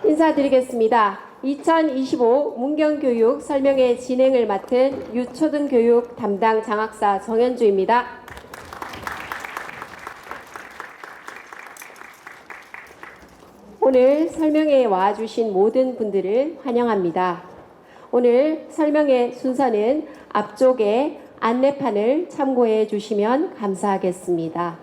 인사드리겠습니다. 2025 문경교육 설명회 진행을 맡은 유초등교육 담당 장학사 정현주입니다. 오늘 설명회에 와주신 모든 분들을 환영합니다. 오늘 설명회 순서는 앞쪽에 안내판을 참고해 주시면 감사하겠습니다.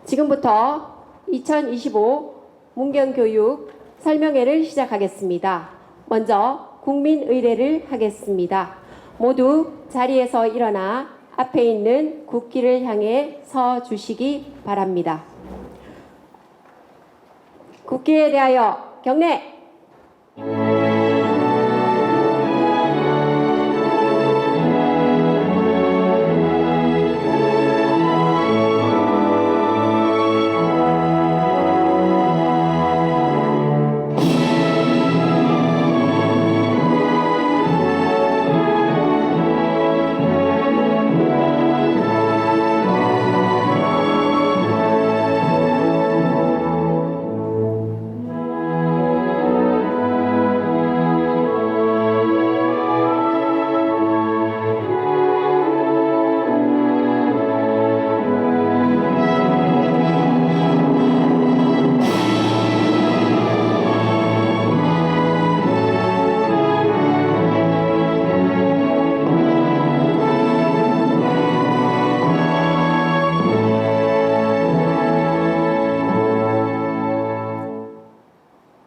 지금부터 2025 문경교육 설명회를 시작하겠습니다. 먼저 국민의례를 하겠습니다. 모두 자리에서 일어나 앞에 있는 국기를 향해 서 주시기 바랍니다. 국기에 대하여 경례!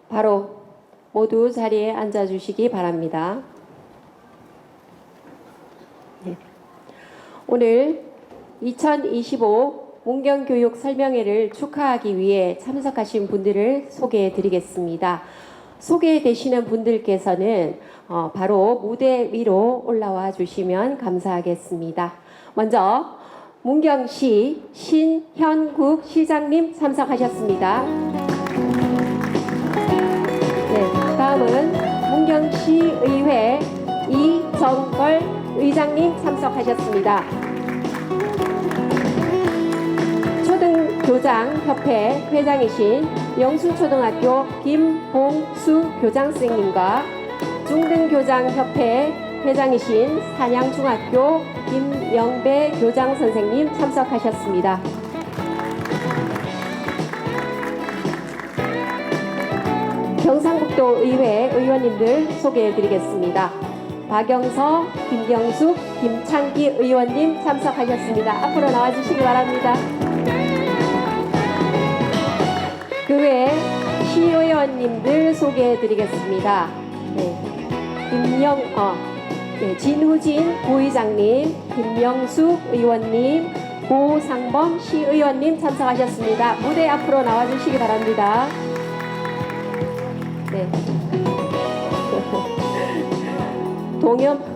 바로 모두 자리에 앉아주시기 바랍니다. 네. 오늘 2025 문경교육 설명회를 축하하기 위해 참석하신 분들을 소개해 드리겠습니다. 소개되시는 분들께서는 바로 무대 위로 올라와 주시면 감사하겠습니다. 먼저 문경시 신현국 시장님 참석하셨습니다. 네, 다음은 문경시의회 이정걸 의장님 참석하셨습니다. 초등교장협회 회장이신 영수초등학교 김봉수 교장선생님과 중등교장협회 회장이신 산양중학교 김영배 교장선생님 참석하셨습니다. 경상북도의회 의원님들 소개해드리겠습니다. 박영서, 김경숙, 김창기 의원님 참석하셨습니다. 앞으로 나와주시기 바랍니다. 그 외에 시의원님들 소개해드리겠습니다. 네. 진후진 부의장님, 김명숙 의원님, 고상범 시의원님 참석하셨습니다. 무대 앞으로 나와주시기 바랍니다. 네.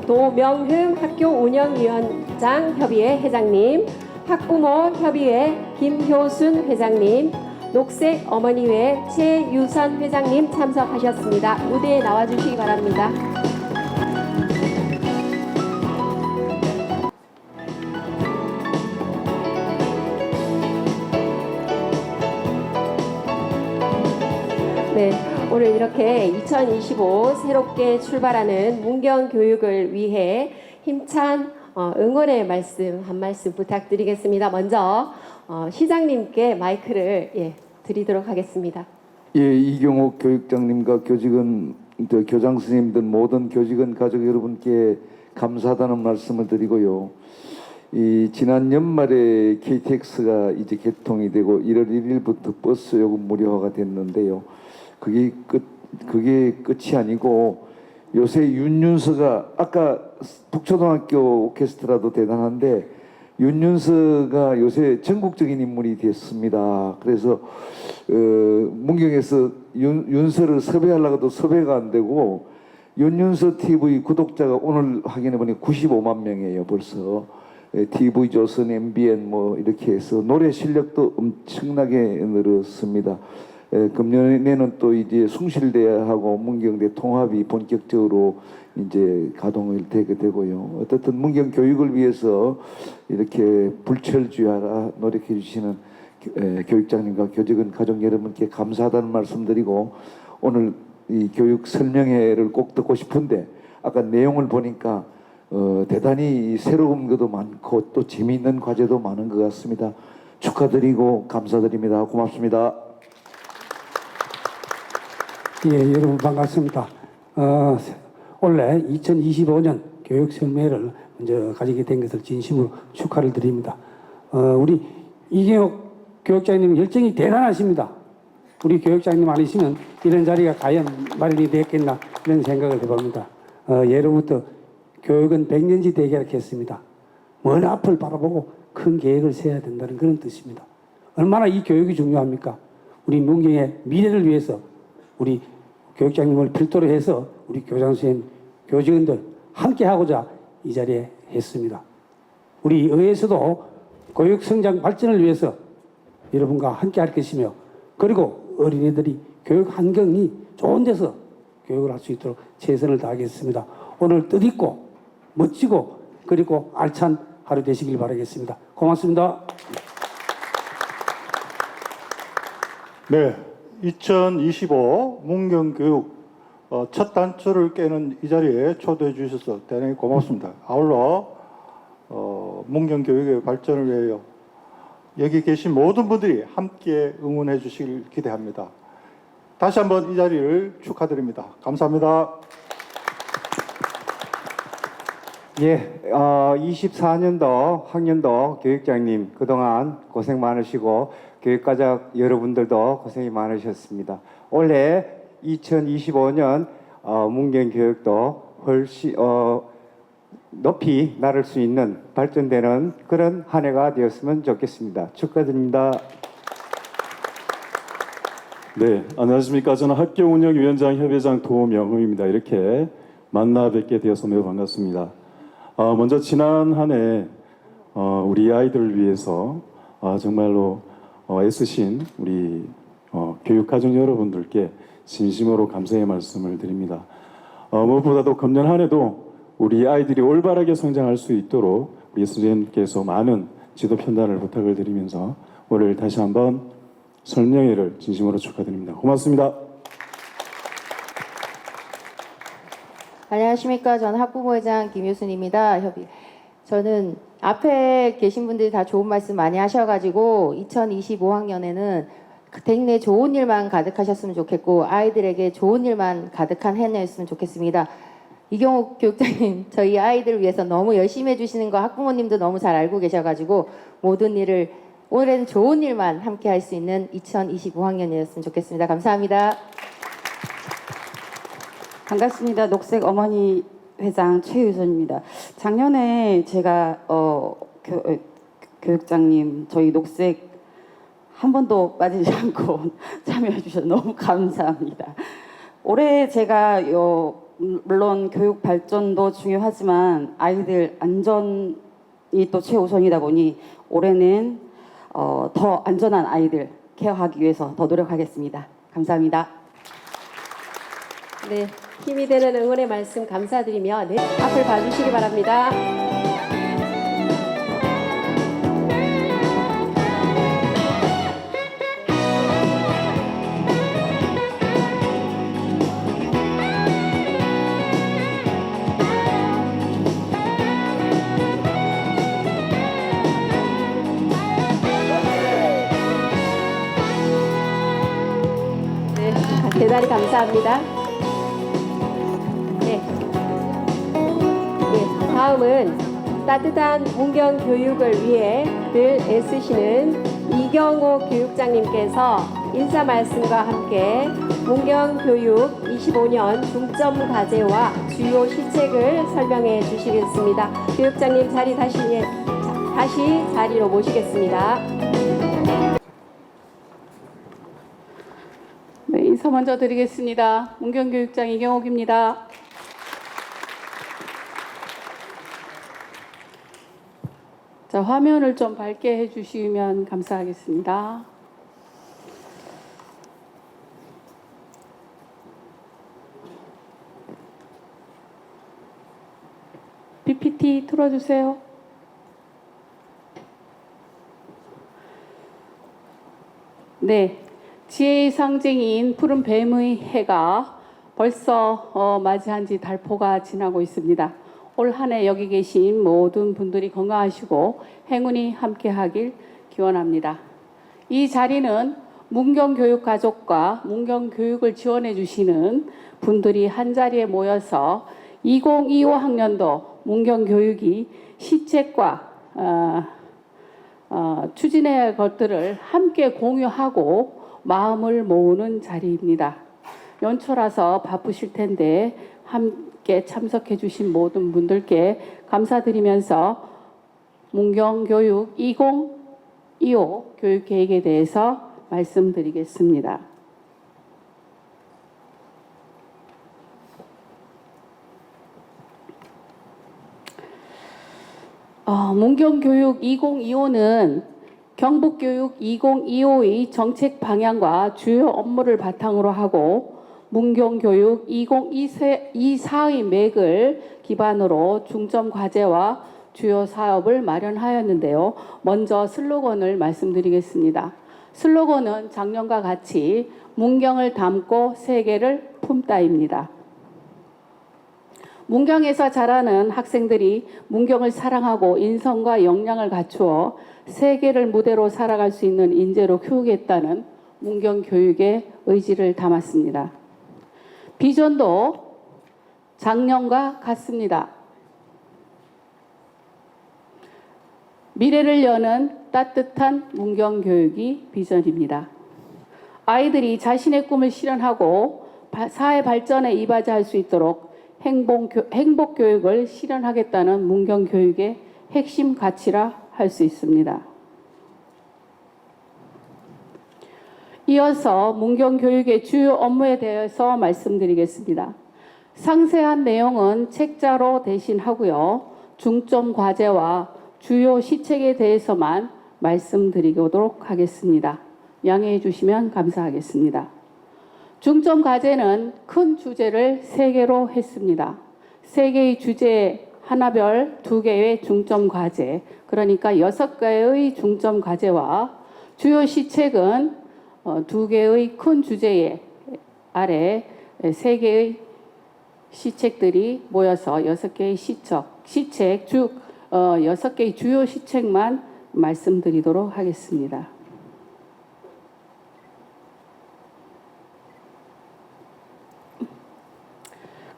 도명흠 학교운영위원장 협의회 회장님, 학부모 협의회 김효순 회장님, 녹색 어머니회 최유선 회장님 참석하셨습니다. 무대에 나와주시기 바랍니다. 네. 오늘 이렇게 2025 새롭게 출발하는 문경교육을 위해 힘찬 응원의 말씀 한 말씀 부탁드리겠습니다. 먼저 시장님께 마이크를 드리도록 하겠습니다. 예, 이경옥 교육장님과 교직원, 교장 선생님들 모든 교직원 가족 여러분께 감사하다는 말씀을 드리고요. 지난 연말에 KTX가 이제 개통이 되고 1월 1일부터 버스 요금 무료화가 됐는데요. 그게 끝이 아니고 요새 윤윤서가 아까 북초등학교 오케스트라도 대단한데 윤윤서가 요새 전국적인 인물이 됐습니다. 그래서 문경에서 윤서를 섭외하려고도 섭외가 안 되고 윤윤서 TV 구독자가 오늘 확인해 보니 95만 명이에요. 벌써 TV조선, MBN 뭐 이렇게 해서 노래 실력도 엄청나게 늘었습니다. 금년에는 또 이제 숭실대하고 문경대 통합이 본격적으로 이제 가동을 되게 되고요. 어떻든 문경 교육을 위해서 이렇게 불철주야라 노력해 주시는 교육장님과 교직원 가족 여러분께 감사하다는 말씀드리고 오늘 이 교육 설명회를 꼭 듣고 싶은데 아까 내용을 보니까 대단히 새로운 것도 많고 또 재미있는 과제도 많은 것 같습니다. 축하드리고 감사드립니다. 고맙습니다. 예, 여러분 반갑습니다. 원래 2025년 교육 설명회를 먼저 가지게 된 것을 진심으로 축하를 드립니다. 우리 이경옥 교육장님 열정이 대단하십니다. 우리 교육장님 아니시면 이런 자리가 과연 마련이 됐겠나 이런 생각을 해봅니다. 예로부터 교육은 백년지 대계약했습니다. 먼 앞을 바라보고 큰 계획을 세워야 된다는 그런 뜻입니다. 얼마나 이 교육이 중요합니까? 우리 문경의 미래를 위해서 우리 교육장님을 필두로 해서 우리 교장 선생님, 교직원들 함께 하고자 이 자리에 했습니다. 우리 의회에서도 교육 성장 발전을 위해서 여러분과 함께 할 것이며 그리고 어린이들이 교육 환경이 좋은 데서 교육을 할 수 있도록 최선을 다하겠습니다. 오늘 뜻있고 멋지고 그리고 알찬 하루 되시길 바라겠습니다. 고맙습니다. 네, 2025 문경교육 첫 단추를 깨는 이 자리에 초대해 주셔서 대단히 고맙습니다. 아울러 문경교육의 발전을 위하여 여기 계신 모든 분들이 함께 응원해 주시길 기대합니다. 다시 한번 이 자리를 축하드립니다. 감사합니다. 예, 24년도 학년도 교육장님 그동안 고생 많으시고 교육가족 여러분들도 고생이 많으셨습니다. 올해 2025년 문경교육도 훨씬 높이 나를 수 있는 발전되는 그런 한 해가 되었으면 좋겠습니다. 축하드립니다. 네, 안녕하십니까. 저는 학교운영위원장 협의장 도명호입니다. 이렇게 만나 뵙게 되어서 매우 반갑습니다. 먼저 지난 한 해 우리 아이들을 위해서 정말로 애쓰신 우리 교육가족 여러분들께 진심으로 감사의 말씀을 드립니다. 무엇보다도 금년 한 해도 우리 아이들이 올바르게 성장할 수 있도록 우리 선생님께서 많은 지도 편단을 부탁을 드리면서 오늘 다시 한번 설명회를 진심으로 축하드립니다. 고맙습니다. 안녕하십니까. 저는 학부모회장 김효순입니다. 저는 앞에 계신 분들이 다 좋은 말씀 많이 하셔가지고 2025학년에는 대인에 좋은 일만 가득하셨으면 좋겠고 아이들에게 좋은 일만 가득한 해였으면 좋겠습니다. 이경옥 교육장님, 저희 아이들 위해서 너무 열심히 해주시는 거 학부모님도 너무 잘 알고 계셔가지고 모든 일을 올해는 좋은 일만 함께 할 수 있는 2025학년이었으면 좋겠습니다. 감사합니다. 반갑습니다. 녹색 어머니 회장 최유선입니다. 작년에 제가 교육장님 저희 녹색 한 번도 빠지지 않고 참여해 주셔서 너무 감사합니다. 올해 제가 물론 교육 발전도 중요하지만 아이들 안전이 또 최우선이다 보니 올해는 더 안전한 아이들 케어하기 위해서 더 노력하겠습니다. 감사합니다. 네, 힘이 되는 응원의 말씀 감사드리며 네, 앞을 봐주시기 바랍니다. 네, 대단히 감사합니다. 다음은 따뜻한 문경 교육을 위해 늘 애쓰시는 이경옥 교육장님께서 인사 말씀과 함께 문경 교육 25년 중점 과제와 주요 시책을 설명해 주시겠습니다. 교육장님 다시 자리로 모시겠습니다. 네, 인사 먼저 드리겠습니다. 문경 교육장 이경옥입니다. 자, 화면을 좀 밝게 해주시면 감사하겠습니다. PPT 틀어주세요. 네, 지혜의 상징인 푸른 뱀의 해가 벌써 맞이한 지 달포가 지나고 있습니다. 올 한 해 여기 계신 모든 분들이 건강하시고 행운이 함께하길 기원합니다. 이 자리는 문경교육 가족과 문경교육을 지원해 주시는 분들이 한자리에 모여서 2025 학년도 문경교육이 시책과 추진해야 할 것들을 함께 공유하고 마음을 모으는 자리입니다. 연초라서 바쁘실 텐데 함께 참석해 주신 모든 분들께 감사드리면서 문경교육 2025 교육계획에 대해서 말씀드리겠습니다. 문경교육 2025는 경북교육 2025의 정책 방향과 주요 업무를 바탕으로 하고 문경교육 2024의 맥을 기반으로 중점 과제와 주요 사업을 마련하였는데요. 먼저 슬로건을 말씀드리겠습니다. 슬로건은 작년과 같이 문경을 담고 세계를 품다입니다. 문경에서 자라는 학생들이 문경을 사랑하고 인성과 역량을 갖추어 세계를 무대로 살아갈 수 있는 인재로 교육했다는 문경교육의 의지를 담았습니다. 비전도 작년과 같습니다. 미래를 여는 따뜻한 문경교육이 비전입니다. 아이들이 자신의 꿈을 실현하고 사회 발전에 이바지할 수 있도록 행복교육을 실현하겠다는 문경교육의 핵심 가치라 할 수 있습니다. 이어서 문경교육의 주요 업무에 대해서 말씀드리겠습니다. 상세한 내용은 책자로 대신하고요. 중점 과제와 주요 시책에 대해서만 말씀드리도록 하겠습니다. 양해해 주시면 감사하겠습니다. 중점 과제는 큰 주제를 3개로 했습니다. 3개의 주제 하나별 2개의 중점 과제, 그러니까 6개의 중점 과제와 주요 시책은 2개의 큰 주제 아래 3개의 시책들이 모여서 6개의 시책, 즉 6개의 주요 시책만 말씀드리도록 하겠습니다.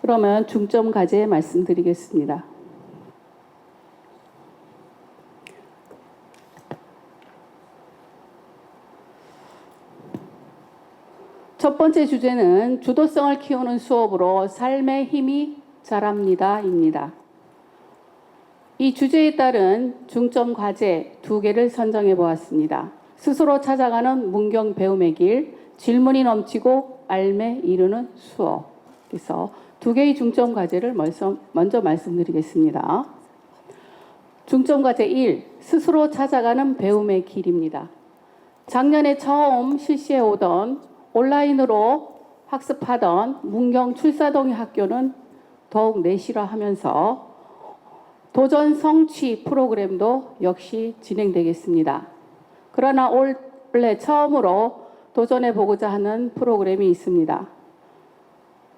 그러면 중점 과제 말씀드리겠습니다. 첫 번째 주제는 주도성을 키우는 수업으로 삶의 힘이 자랍니다입니다. 이 주제에 따른 중점 과제 2개를 선정해 보았습니다. 스스로 찾아가는 문경 배움의 길, 질문이 넘치고 알매 이루는 수업. 그래서 2개의 중점 과제를 먼저 말씀드리겠습니다. 중점 과제 1, 스스로 찾아가는 배움의 길입니다. 작년에 처음 실시해 오던 온라인으로 학습하던 문경 출사동의 학교는 더욱 내실화하면서 도전 성취 프로그램도 역시 진행되겠습니다. 그러나 올해 처음으로 도전해 보고자 하는 프로그램이 있습니다.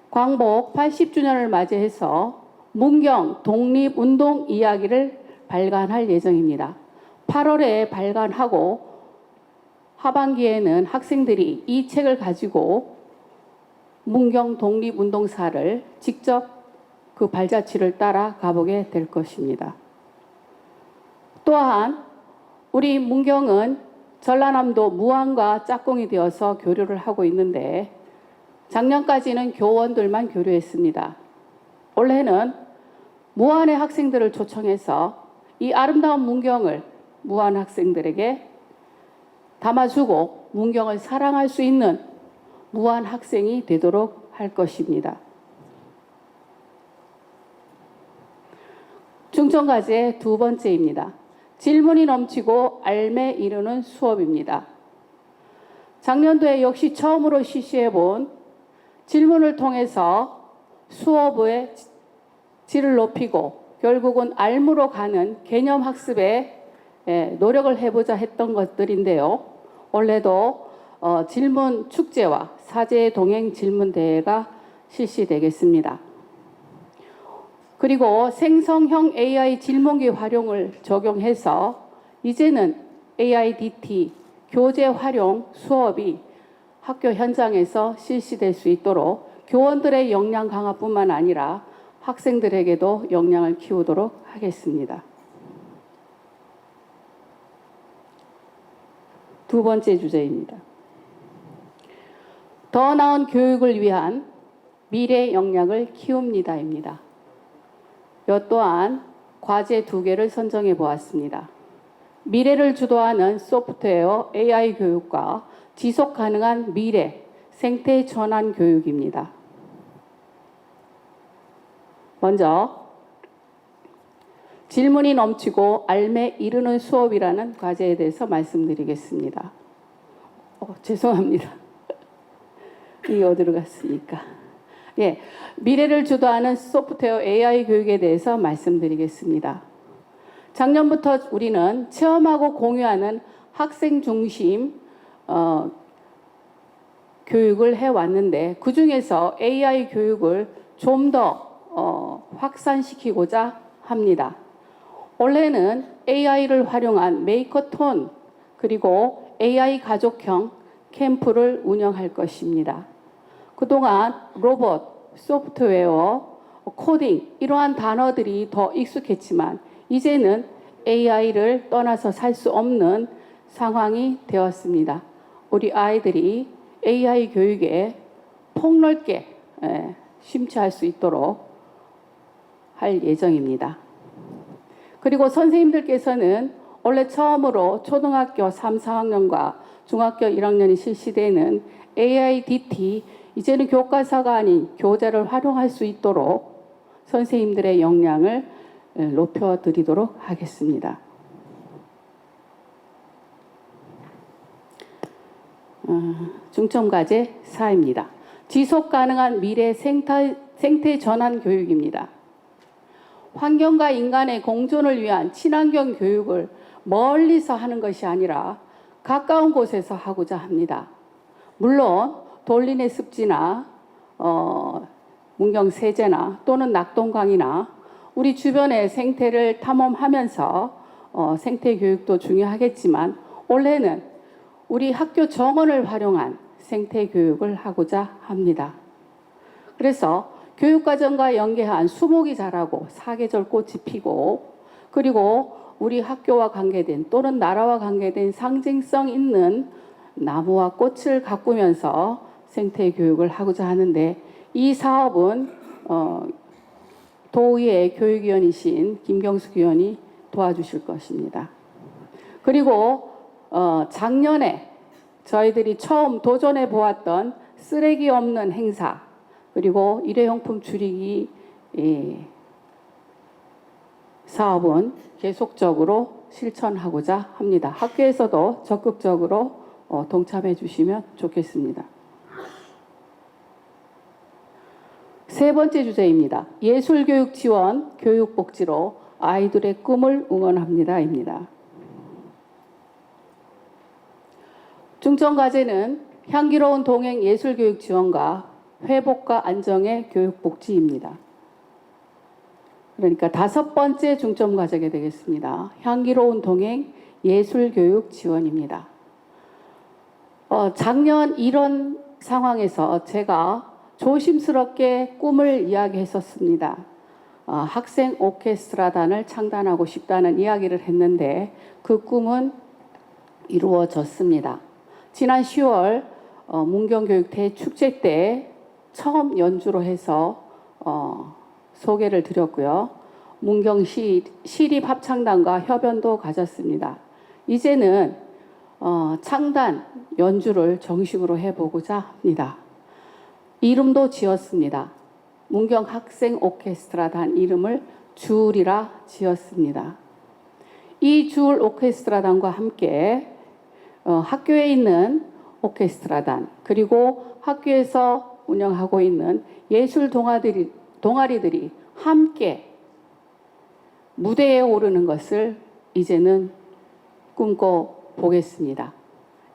광복 80주년을 맞이해서 문경 독립운동 이야기를 발간할 예정입니다. 8월에 발간하고 하반기에는 학생들이 이 책을 가지고 문경 독립운동사를 직접 그 발자취를 따라 가보게 될 것입니다. 또한 우리 문경은 전라남도 무안과 짝꿍이 되어서 교류를 하고 있는데 작년까지는 교원들만 교류했습니다. 올해는 무안의 학생들을 초청해서 이 아름다운 문경을 무안 학생들에게 담아주고 문경을 사랑할 수 있는 무안 학생이 되도록 할 것입니다. 중점과제 2번째입니다. 질문이 넘치고 알매 이루는 수업입니다. 작년도에 역시 처음으로 실시해본 질문을 통해서 수업의 질을 높이고 결국은 알무로 가는 개념 학습에 노력을 해보자 했던 것들인데요. 올해도 질문 축제와 사제 동행 질문 대회가 실시되겠습니다. 그리고 생성형 AI 질문기 활용을 적용해서 이제는 AIDT 교재 활용 수업이 학교 현장에서 실시될 수 있도록 교원들의 역량 강화뿐만 아니라 학생들에게도 역량을 키우도록 하겠습니다. 두 번째 주제입니다. 더 나은 교육을 위한 미래 역량을 키웁니다입니다. 이 또한 과제 2개를 선정해 보았습니다. 미래를 주도하는 소프트웨어 AI 교육과 지속 가능한 미래 생태 전환 교육입니다. 먼저 질문이 넘치고 알매 이르는 수업이라는 과제에 대해서 말씀드리겠습니다. 죄송합니다. 이게 어디로 갔습니까? 예, 미래를 주도하는 소프트웨어 AI 교육에 대해서 말씀드리겠습니다. 작년부터 우리는 체험하고 공유하는 학생 중심 교육을 해왔는데 그중에서 AI 교육을 좀 더 확산시키고자 합니다. 올해는 AI를 활용한 메이커톤 그리고 AI 가족형 캠프를 운영할 것입니다. 그동안 로봇, 소프트웨어, 코딩 이러한 단어들이 더 익숙했지만 이제는 AI를 떠나서 살 수 없는 상황이 되었습니다. 우리 아이들이 AI 교육에 폭넓게 심취할 수 있도록 할 예정입니다. 그리고 선생님들께서는 원래 처음으로 초등학교 3, 4학년과 중학교 1학년이 실시되는 AIDT 이제는 교과서가 아닌 교재를 활용할 수 있도록 선생님들의 역량을 높여드리도록 하겠습니다. 중점과제 4입니다. 지속가능한 미래 생태 전환 교육입니다. 환경과 인간의 공존을 위한 친환경 교육을 멀리서 하는 것이 아니라 가까운 곳에서 하고자 합니다. 물론 돌린의 습지나 문경세제나 또는 낙동강이나 우리 주변의 생태를 탐험하면서 생태 교육도 중요하겠지만 올해는 우리 학교 정원을 활용한 생태 교육을 하고자 합니다. 그래서 교육과정과 연계한 수목이 자라고 사계절 꽃이 피고 그리고 우리 학교와 관계된 또는 나라와 관계된 상징성 있는 나무와 꽃을 가꾸면서 생태 교육을 하고자 하는데 이 사업은 도의회 교육위원이신 김경숙 위원이 도와주실 것입니다. 그리고 작년에 저희들이 처음 도전해 보았던 쓰레기 없는 행사 그리고 일회용품 줄이기 사업은 계속적으로 실천하고자 합니다. 학교에서도 적극적으로 동참해 주시면 좋겠습니다. 세 번째 주제입니다. 예술교육 지원, 교육복지로 아이들의 꿈을 응원합니다입니다. 중점과제는 향기로운 동행 예술교육 지원과 회복과 안정의 교육복지입니다. 그러니까 5번째 중점과제가 되겠습니다. 향기로운 동행 예술교육 지원입니다. 작년 이런 상황에서 제가 조심스럽게 꿈을 이야기했었습니다. 학생 오케스트라단을 창단하고 싶다는 이야기를 했는데 그 꿈은 이루어졌습니다. 지난 10월 문경교육대 축제 때 처음 연주로 해서 소개를 드렸고요. 문경시 시립합창단과 협연도 가졌습니다. 이제는 창단 연주를 정식으로 해보고자 합니다. 이름도 지었습니다. 문경 학생 오케스트라단 이름을 주울이라 지었습니다. 이 주울 오케스트라단과 함께 학교에 있는 오케스트라단 그리고 학교에서 운영하고 있는 예술 동아리들이 함께 무대에 오르는 것을 이제는 꿈꿔보겠습니다.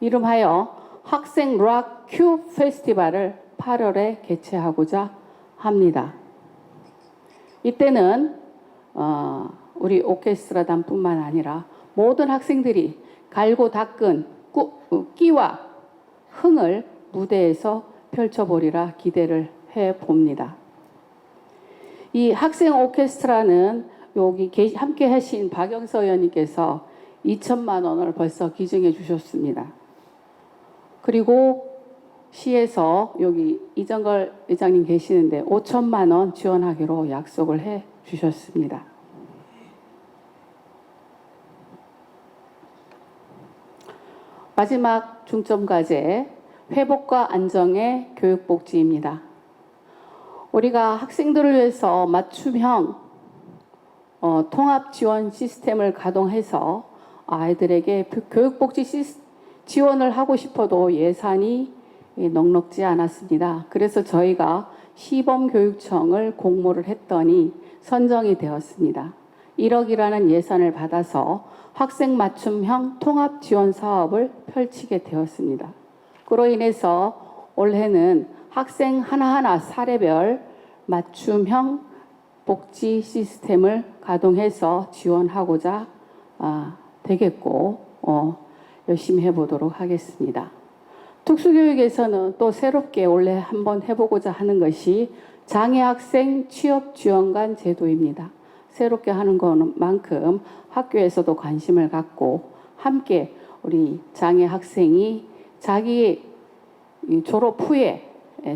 이름하여 학생 락 큐 페스티벌을 8월에 개최하고자 합니다. 이때는 우리 오케스트라단뿐만 아니라 모든 학생들이 갈고 닦은 끼와 흥을 무대에서 펼쳐보리라 기대를 해봅니다. 이 학생 오케스트라는 여기 함께 하신 박영서 의원님께서 2천만 원을 벌써 기증해 주셨습니다. 그리고 시에서 여기 이정걸 의장님 계시는데 5천만 원 지원하기로 약속을 해 주셨습니다. 마지막 중점 과제, 회복과 안정의 교육복지입니다. 우리가 학생들을 위해서 맞춤형 통합 지원 시스템을 가동해서 아이들에게 교육복지 지원을 하고 싶어도 예산이 넉넉지 않았습니다. 그래서 저희가 시범교육청을 공모를 했더니 선정이 되었습니다. 1억이라는 예산을 받아서 학생 맞춤형 통합 지원 사업을 펼치게 되었습니다. 그로 인해서 올해는 학생 하나하나 사례별 맞춤형 복지 시스템을 가동해서 지원하고자 되겠고 열심히 해보도록 하겠습니다. 특수교육에서는 또 새롭게 올해 한번 해보고자 하는 것이 장애학생 취업지원관 제도입니다. 새롭게 하는 것만큼 학교에서도 관심을 갖고 함께 우리 장애학생이 자기 졸업 후에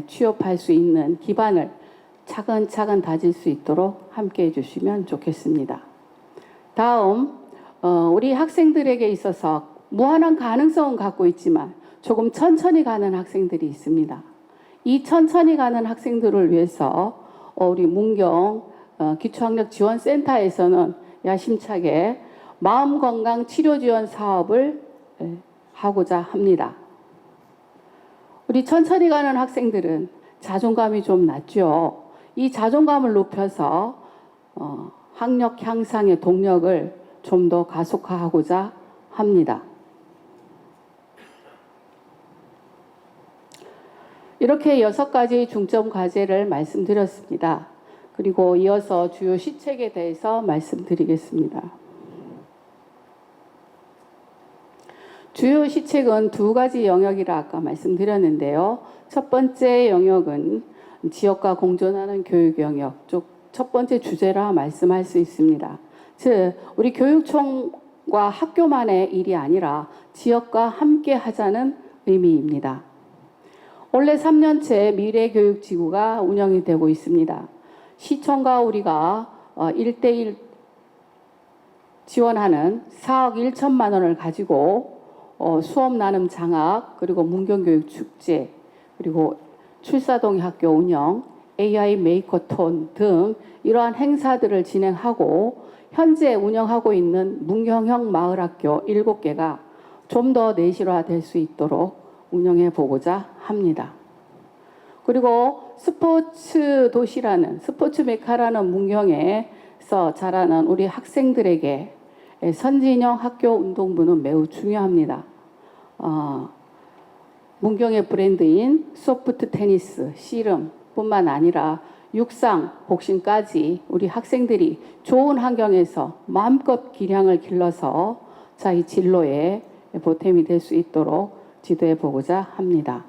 취업할 수 있는 기반을 차근차근 다질 수 있도록 함께 해주시면 좋겠습니다. 다음 우리 학생들에게 있어서 무한한 가능성은 갖고 있지만 조금 천천히 가는 학생들이 있습니다. 이 천천히 가는 학생들을 위해서 우리 문경 기초학력지원센터에서는 야심차게 마음건강 치료지원 사업을 하고자 합니다. 우리 천천히 가는 학생들은 자존감이 좀 낮죠. 이 자존감을 높여서 학력 향상의 동력을 좀 더 가속화하고자 합니다. 이렇게 6가지 중점 과제를 말씀드렸습니다. 그리고 이어서 주요 시책에 대해서 말씀드리겠습니다. 주요 시책은 2가지 영역이라 아까 말씀드렸는데요. 첫 번째 영역은 지역과 공존하는 교육 영역, 첫 번째 주제라 말씀할 수 있습니다. 즉, 우리 교육청과 학교만의 일이 아니라 지역과 함께 하자는 의미입니다. 올해 3년째 미래교육지구가 운영이 되고 있습니다. 시청과 우리가 1대1 지원하는 4억 1천만 원을 가지고 수업 나눔 장학, 그리고 문경교육축제, 그리고 출사동 학교 운영, AI 메이커톤 등 이러한 행사들을 진행하고 현재 운영하고 있는 문경형 마을학교 7개가 좀 더 내실화될 수 있도록 운영해 보고자 합니다. 그리고 스포츠 도시라는, 스포츠 메카라는 문경에서 자라는 우리 학생들에게 선진형 학교 운동부는 매우 중요합니다. 문경의 브랜드인 소프트 테니스, 씨름뿐만 아니라 육상, 복싱까지 우리 학생들이 좋은 환경에서 마음껏 기량을 길러서 자기 진로에 보탬이 될 수 있도록 지도해 보고자 합니다.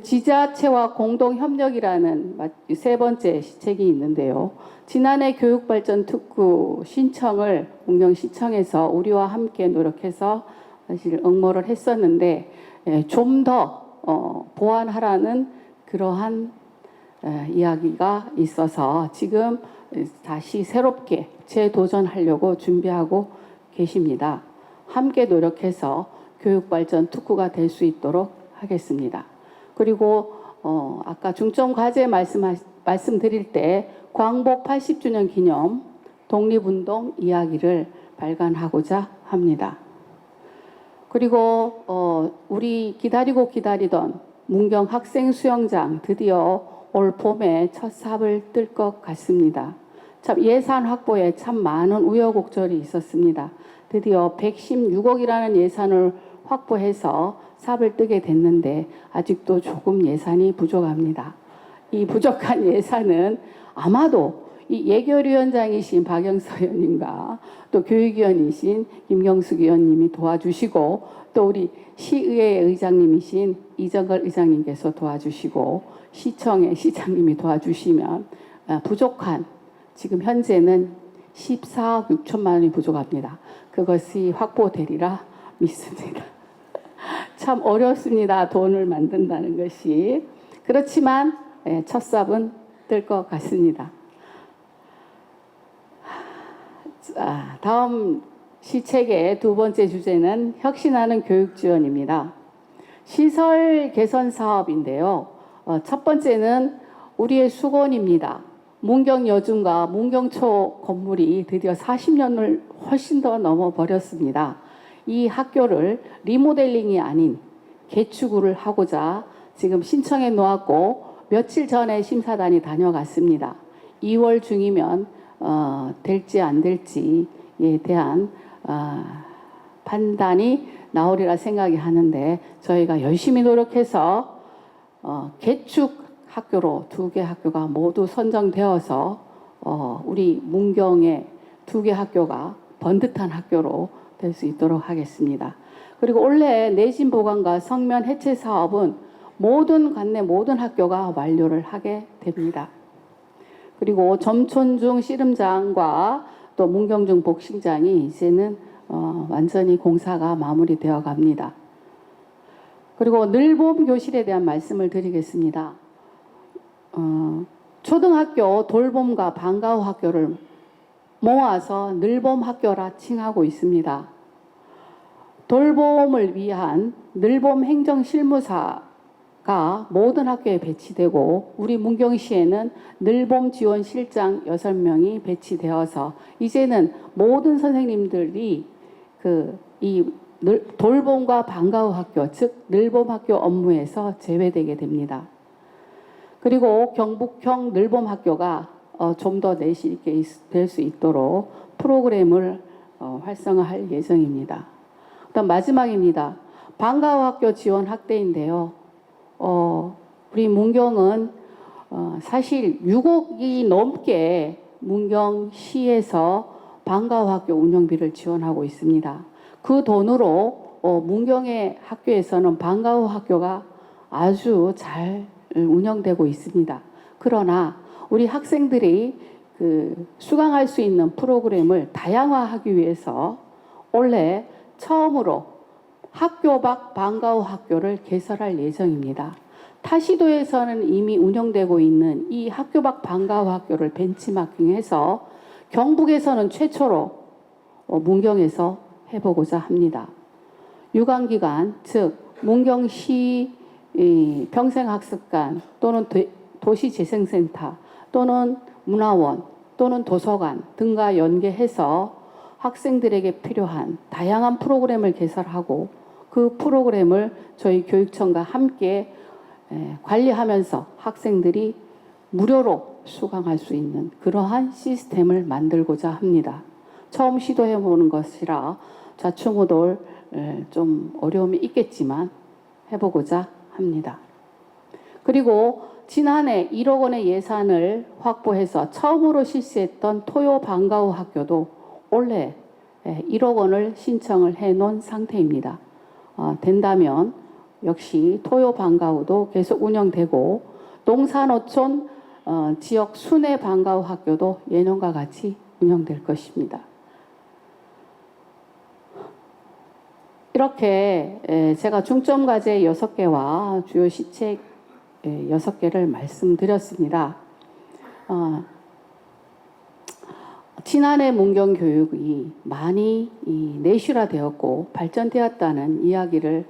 지자체와 공동협력이라는 3번째 시책이 있는데요. 지난해 교육발전특구 신청을 문경시청에서 우리와 함께 노력해서 사실 응모를 했었는데 좀 더 보완하라는 그러한 이야기가 있어서 지금 다시 새롭게 재도전하려고 준비하고 계십니다. 함께 노력해서 교육발전 특구가 될 수 있도록 하겠습니다. 그리고 아까 중점 과제 말씀드릴 때 광복 80주년 기념 독립운동 이야기를 발간하고자 합니다. 그리고 우리 기다리고 기다리던 문경 학생 수영장 드디어 올 봄에 첫 삽을 뜰 것 같습니다. 참 예산 확보에 참 많은 우여곡절이 있었습니다. 드디어 116억이라는 예산을 확보해서 삽을 뜨게 됐는데 아직도 조금 예산이 부족합니다. 이 부족한 예산은 아마도 이 예결위원장이신 박영서 의원님과 또 교육위원이신 김경숙 의원님이 도와주시고 또 우리 시의회 의장님이신 이정걸 의장님께서 도와주시고 시청의 시장님이 도와주시면 부족한 지금 현재는 14억 6천만 원이 부족합니다. 그것이 확보되리라 믿습니다. 참 어렵습니다. 돈을 만든다는 것이. 그렇지만 첫 삽은 뜰 것 같습니다. 자, 다음 시책의 두 번째 주제는 혁신하는 교육 지원입니다. 시설 개선 사업인데요. 첫 번째는 우리의 수건입니다. 문경여중과 문경초 건물이 드디어 40년을 훨씬 더 넘어버렸습니다. 이 학교를 리모델링이 아닌 개축을 하고자 지금 신청해 놓았고 며칠 전에 심사단이 다녀갔습니다. 2월 중이면 될지 안 될지에 대한 판단이 나오리라 생각이 하는데 저희가 열심히 노력해서 개축 학교로 2개 학교가 모두 선정되어서 우리 문경의 2개 학교가 번듯한 학교로 될 수 있도록 하겠습니다. 그리고 올해 내신 보강과 성면 해체 사업은 모든 관내 모든 학교가 완료를 하게 됩니다. 그리고 점촌중 씨름장과 또 문경중 복싱장이 이제는 완전히 공사가 마무리되어 갑니다. 그리고 늘봄 교실에 대한 말씀을 드리겠습니다. 초등학교 돌봄과 방과후 학교를 모아서 늘봄 학교라 칭하고 있습니다. 돌봄을 위한 늘봄 행정실무사가 모든 학교에 배치되고 우리 문경시에는 늘봄 지원실장 6명이 배치되어서 이제는 모든 선생님들이 이 돌봄과 방과후 학교, 즉 늘봄 학교 업무에서 제외되게 됩니다. 그리고 경북형 늘봄 학교가 좀 더 내실 있게 될 수 있도록 프로그램을 활성화할 예정입니다. 그다음 마지막입니다. 방과후 학교 지원 확대인데요. 우리 문경은 사실 6억이 넘게 문경시에서 방과후 학교 운영비를 지원하고 있습니다. 그 돈으로 문경의 학교에서는 방과후 학교가 아주 잘 운영되고 있습니다. 그러나 우리 학생들이 수강할 수 있는 프로그램을 다양화하기 위해서 올해 처음으로 학교 밖 방과후 학교를 개설할 예정입니다. 타시도에서는 이미 운영되고 있는 이 학교 밖 방과후 학교를 벤치마킹해서 경북에서는 최초로 문경에서 해보고자 합니다. 유관기관, 즉 문경시 평생학습관 또는 도시재생센터 또는 문화원 또는 도서관 등과 연계해서 학생들에게 필요한 다양한 프로그램을 개설하고 그 프로그램을 저희 교육청과 함께 관리하면서 학생들이 무료로 수강할 수 있는 그러한 시스템을 만들고자 합니다. 처음 시도해보는 것이라 좌충우돌 좀 어려움이 있겠지만 해보고자 합니다. 그리고 지난해 1억 원의 예산을 확보해서 처음으로 실시했던 토요 방과후 학교도 올해 1억 원을 신청을 해놓은 상태입니다. 된다면 역시 토요 방과후도 계속 운영되고 농산어촌 지역 순회 방과후 학교도 예년과 같이 운영될 것입니다. 이렇게 제가 중점 과제 6개와 주요 시책 6개를 말씀드렸습니다. 지난해 문경 교육이 많이 내실화되었고 발전되었다는 이야기를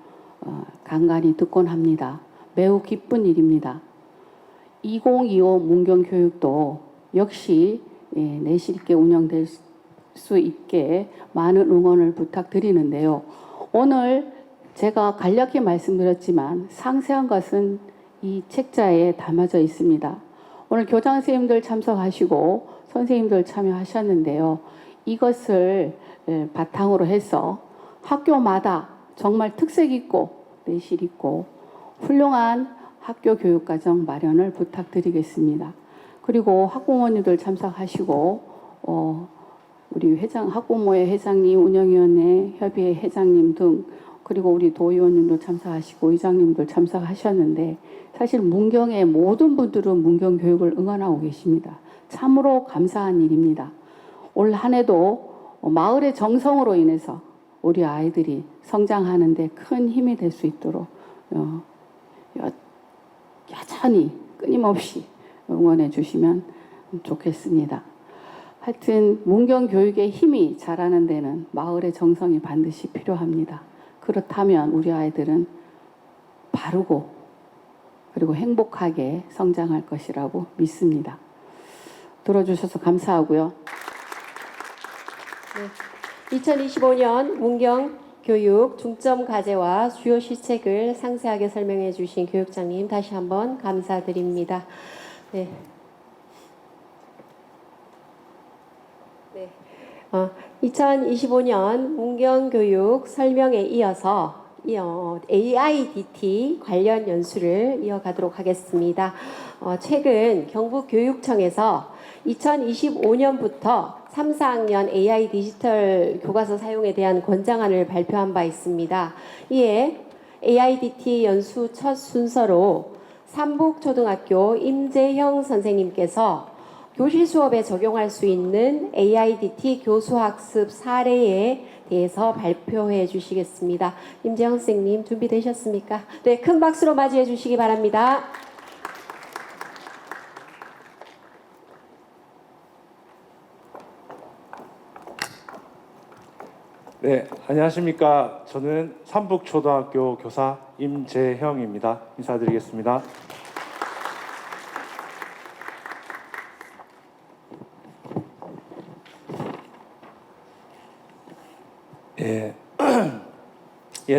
간간히 듣곤 합니다. 매우 기쁜 일입니다. 2025 문경 교육도 역시 내실 있게 운영될 수 있게 많은 응원을 부탁드리는데요. 오늘 제가 간략히 말씀드렸지만 상세한 것은 이 책자에 담아져 있습니다. 오늘 교장 선생님들 참석하시고 선생님들 참여하셨는데요. 이것을 바탕으로 해서 학교마다 정말 특색 있고 내실 있고 훌륭한 학교 교육과정 마련을 부탁드리겠습니다. 그리고 학부모님들 참석하시고 우리 학부모회 회장님, 운영위원회 협의회 회장님 등 그리고 우리 도의원님도 참석하시고 의장님들 참석하셨는데 사실 문경의 모든 분들은 문경 교육을 응원하고 계십니다. 참으로 감사한 일입니다. 올 한 해도 마을의 정성으로 인해서 우리 아이들이 성장하는 데 큰 힘이 될 수 있도록 여전히 끊임없이 응원해 주시면 좋겠습니다. 하여튼 문경 교육의 힘이 자라는 데는 마을의 정성이 반드시 필요합니다. 그렇다면 우리 아이들은 바르고 그리고 행복하게 성장할 것이라고 믿습니다. 들어주셔서 감사하고요. 네. 2025년 문경 교육 중점 과제와 주요 시책을 상세하게 설명해 주신 교육장님 다시 한번 감사드립니다. 네. 2025년 문경교육 설명에 이어서 AIDT 관련 연수를 이어가도록 하겠습니다. 최근 경북교육청에서 2025년부터 3, 4학년 AI 디지털 교과서 사용에 대한 권장안을 발표한 바 있습니다. 이에 AIDT 연수 첫 순서로 삼북초등학교 임재형 선생님께서 교실 수업에 적용할 수 있는 AIDT 교수학습 사례에 대해서 발표해 주시겠습니다. 임재형 선생님 준비되셨습니까? 네, 큰 박수로 맞이해 주시기 바랍니다. 네, 안녕하십니까. 저는 삼북초등학교 교사 임재형입니다. 인사드리겠습니다.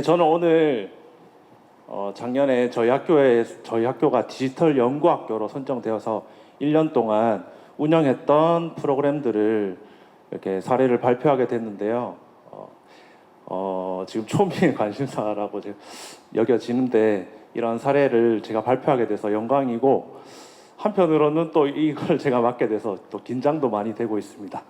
저는 오늘 작년에 저희 학교가 디지털 연구학교로 선정되어서 1년 동안 운영했던 프로그램들을 이렇게 사례를 발표하게 됐는데요. 지금 초미의 관심사라고 여겨지는데 이런 사례를 제가 발표하게 돼서 영광이고 한편으로는 또 이걸 제가 맡게 돼서 또 긴장도 많이 되고 있습니다.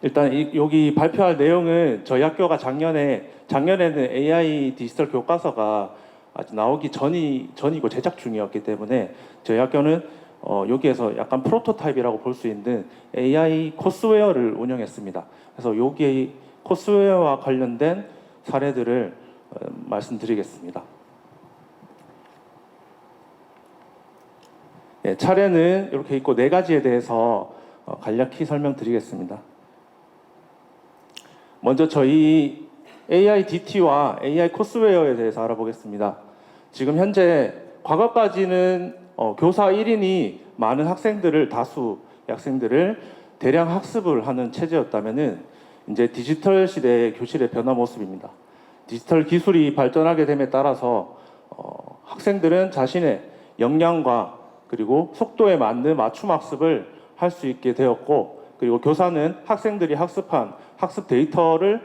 일단 여기 발표할 내용은 저희 학교가 작년에는 AI 디지털 교과서가 아직 나오기 전이고 제작 중이었기 때문에 저희 학교는 여기에서 약간 프로토타입이라고 볼 수 있는 AI 코스웨어를 운영했습니다. 그래서 여기 코스웨어와 관련된 사례들을 말씀드리겠습니다. 차례는 이렇게 있고 4가지에 대해서 간략히 설명드리겠습니다. 먼저 저희 AIDT와 AI 코스웨어에 대해서 알아보겠습니다. 지금 현재 과거까지는 교사 1인이 많은 다수 학생들을 대량 학습을 하는 체제였다면은 이제 디지털 시대의 교실의 변화 모습입니다. 디지털 기술이 발전하게 됨에 따라서 학생들은 자신의 역량과 그리고 속도에 맞는 맞춤 학습을 할 수 있게 되었고, 그리고 교사는 학생들이 학습한 학습 데이터를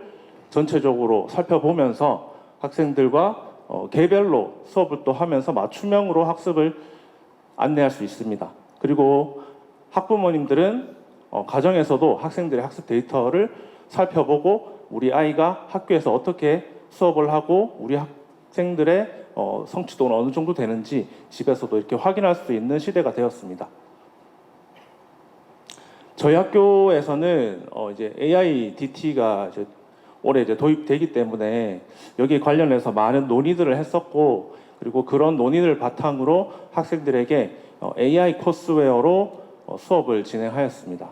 전체적으로 살펴보면서 학생들과 개별로 수업을 또 하면서 맞춤형으로 학습을 안내할 수 있습니다. 그리고 학부모님들은 가정에서도 학생들의 학습 데이터를 살펴보고 우리 아이가 학교에서 어떻게 수업을 하고 우리 학생들의 성취도는 어느 정도 되는지 집에서도 이렇게 확인할 수 있는 시대가 되었습니다. 저희 학교에서는 이제 AIDT가 올해 이제 도입되기 때문에 여기에 관련해서 많은 논의들을 했었고, 그리고 그런 논의를 바탕으로 학생들에게 AI 코스웨어로 수업을 진행하였습니다.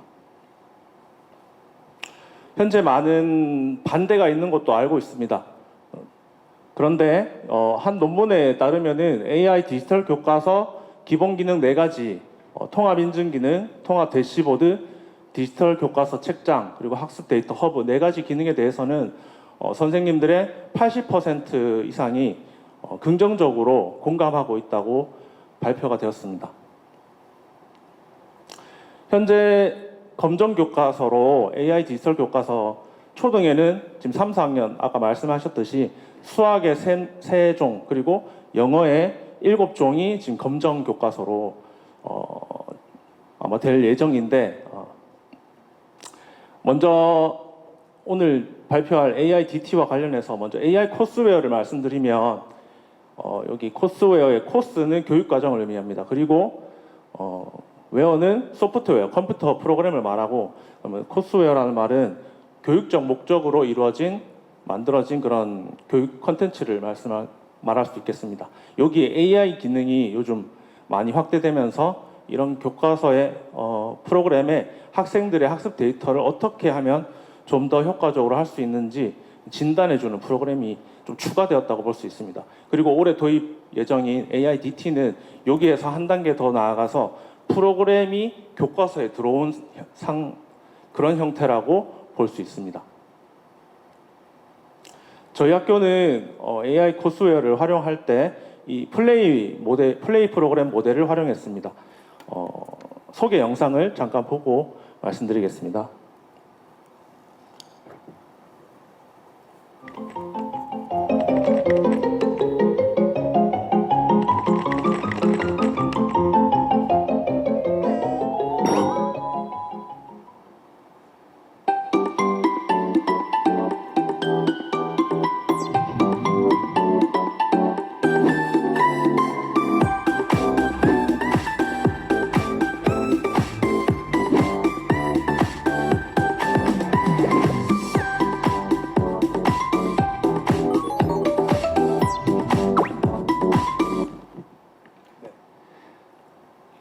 현재 많은 반대가 있는 것도 알고 있습니다. 그런데 한 논문에 따르면은 AI 디지털 교과서 기본 기능 4가지, 통합 인증 기능, 통합 대시보드, 디지털 교과서 책장, 그리고 학습 데이터 허브 4가지 기능에 대해서는 선생님들의 80% 이상이 긍정적으로 공감하고 있다고 발표가 되었습니다. 현재 검정 교과서로 AI 디지털 교과서 초등에는 지금 3, 4학년 아까 말씀하셨듯이 수학의 3종 그리고 영어의 7종이 지금 검정 교과서로 아마 될 예정인데 먼저 오늘 발표할 AI DT와 관련해서 먼저 AI 코스웨어를 말씀드리면 여기 코스웨어의 코스는 교육과정을 의미합니다. 그리고 웨어는 소프트웨어, 컴퓨터 프로그램을 말하고 그러면 코스웨어라는 말은 교육적 목적으로 만들어진 그런 교육 콘텐츠를 말할 수 있겠습니다. 여기에 AI 기능이 요즘 많이 확대되면서 이런 교과서의 프로그램에 학생들의 학습 데이터를 어떻게 하면 좀 더 효과적으로 할 수 있는지 진단해주는 프로그램이 좀 추가되었다고 볼 수 있습니다. 그리고 올해 도입 예정인 AI DT는 여기에서 한 단계 더 나아가서 프로그램이 교과서에 들어온 그런 형태라고 볼 수 있습니다. 저희 학교는 AI 코스웨어를 활용할 때 이 플레이 프로그램 모델을 활용했습니다. 소개 영상을 잠깐 보고 말씀드리겠습니다.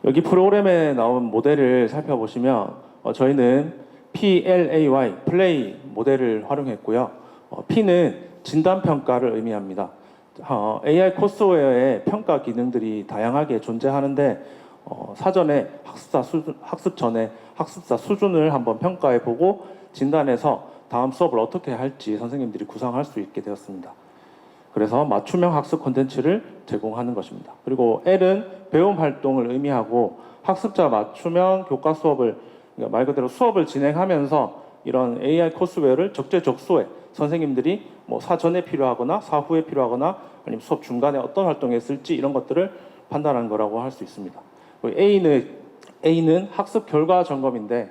여기 프로그램에 나온 모델을 살펴보시면 저희는 PLAY, 플레이 모델을 활용했고요. P는 진단평가를 의미합니다. AI 코스웨어의 평가 기능들이 다양하게 존재하는데 사전에 학습 전에 학습자 수준을 한번 평가해보고 진단해서 다음 수업을 어떻게 할지 선생님들이 구상할 수 있게 되었습니다. 그래서 맞춤형 학습 콘텐츠를 제공하는 것입니다. 그리고 L은 배움 활동을 의미하고 학습자 맞춤형 교과 수업을 그러니까 말 그대로 수업을 진행하면서 이런 AI 코스웨어를 적재적소에 선생님들이 뭐 사전에 필요하거나 사후에 필요하거나 아니면 수업 중간에 어떤 활동을 했을지 이런 것들을 판단하는 거라고 할 수 있습니다. A는 학습 결과 점검인데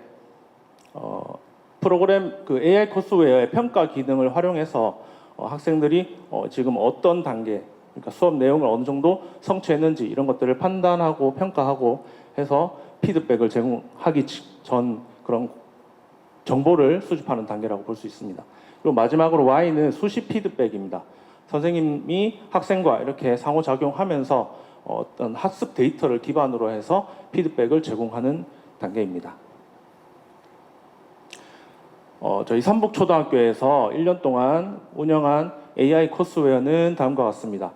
프로그램 그 AI 코스웨어의 평가 기능을 활용해서 학생들이 지금 어떤 단계, 그러니까 수업 내용을 어느 정도 성취했는지 이런 것들을 판단하고 평가하고 해서 피드백을 제공하기 전 그런 정보를 수집하는 단계라고 볼 수 있습니다. 그리고 마지막으로 Y는 수시 피드백입니다. 선생님이 학생과 이렇게 상호작용하면서 어떤 학습 데이터를 기반으로 해서 피드백을 제공하는 단계입니다. 저희 삼북초등학교에서 1년 동안 운영한 AI 코스웨어는 다음과 같습니다.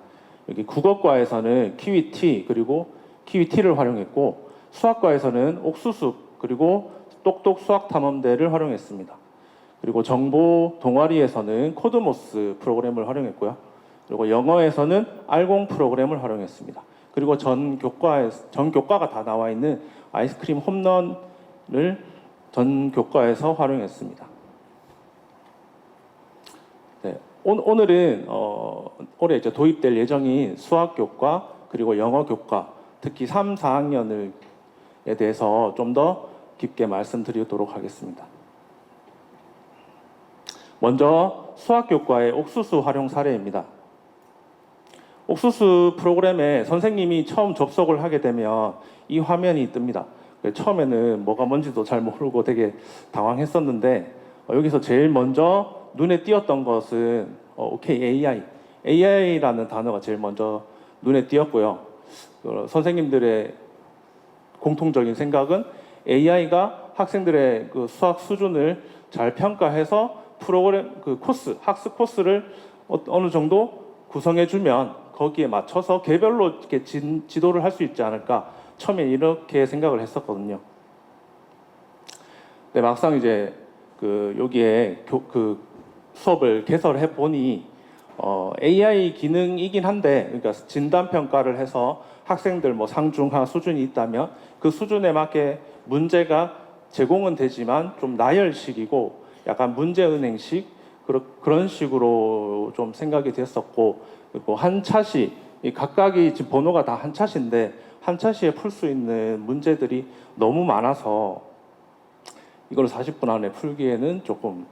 여기 국어과에서는 키위T 그리고 키위T를 활용했고 수학과에서는 옥수수 그리고 똑똑 수학탐험대를 활용했습니다. 그리고 정보 동아리에서는 코드모스 프로그램을 활용했고요. 그리고 영어에서는 알공 프로그램을 활용했습니다. 그리고 전 교과가 다 나와 있는 아이스크림 홈런을 전 교과에서 활용했습니다. 네, 오늘은 올해 이제 도입될 예정인 수학 교과 그리고 영어 교과 특히 3, 4학년에 대해서 좀 더 깊게 말씀드리도록 하겠습니다. 먼저 수학 교과의 옥수수 활용 사례입니다. 옥수수 프로그램에 선생님이 처음 접속을 하게 되면 이 화면이 뜹니다. 처음에는 뭐가 뭔지도 잘 모르고 되게 당황했었는데 여기서 제일 먼저 눈에 띄었던 것은 AI라는 단어가 제일 먼저 눈에 띄었고요. 선생님들의 공통적인 생각은 AI가 학생들의 그 수학 수준을 잘 평가해서 프로그램 학습 코스를 어느 정도 구성해주면 거기에 맞춰서 개별로 이렇게 지도를 할 수 있지 않을까. 처음에 이렇게 생각을 했었거든요. 근데 막상 이제 여기에 수업을 개설해 보니 AI 기능이긴 한데, 그러니까 진단 평가를 해서 학생들 뭐 상중하 수준이 있다면 그 수준에 맞게 문제가 제공은 되지만 좀 나열식이고 약간 문제은행식 그런 식으로 좀 생각이 됐었고, 그리고 한 차시, 이 각각이 지금 번호가 다 한 차시인데 한 차시에 풀 수 있는 문제들이 너무 많아서 이걸 40분 안에 풀기에는 조금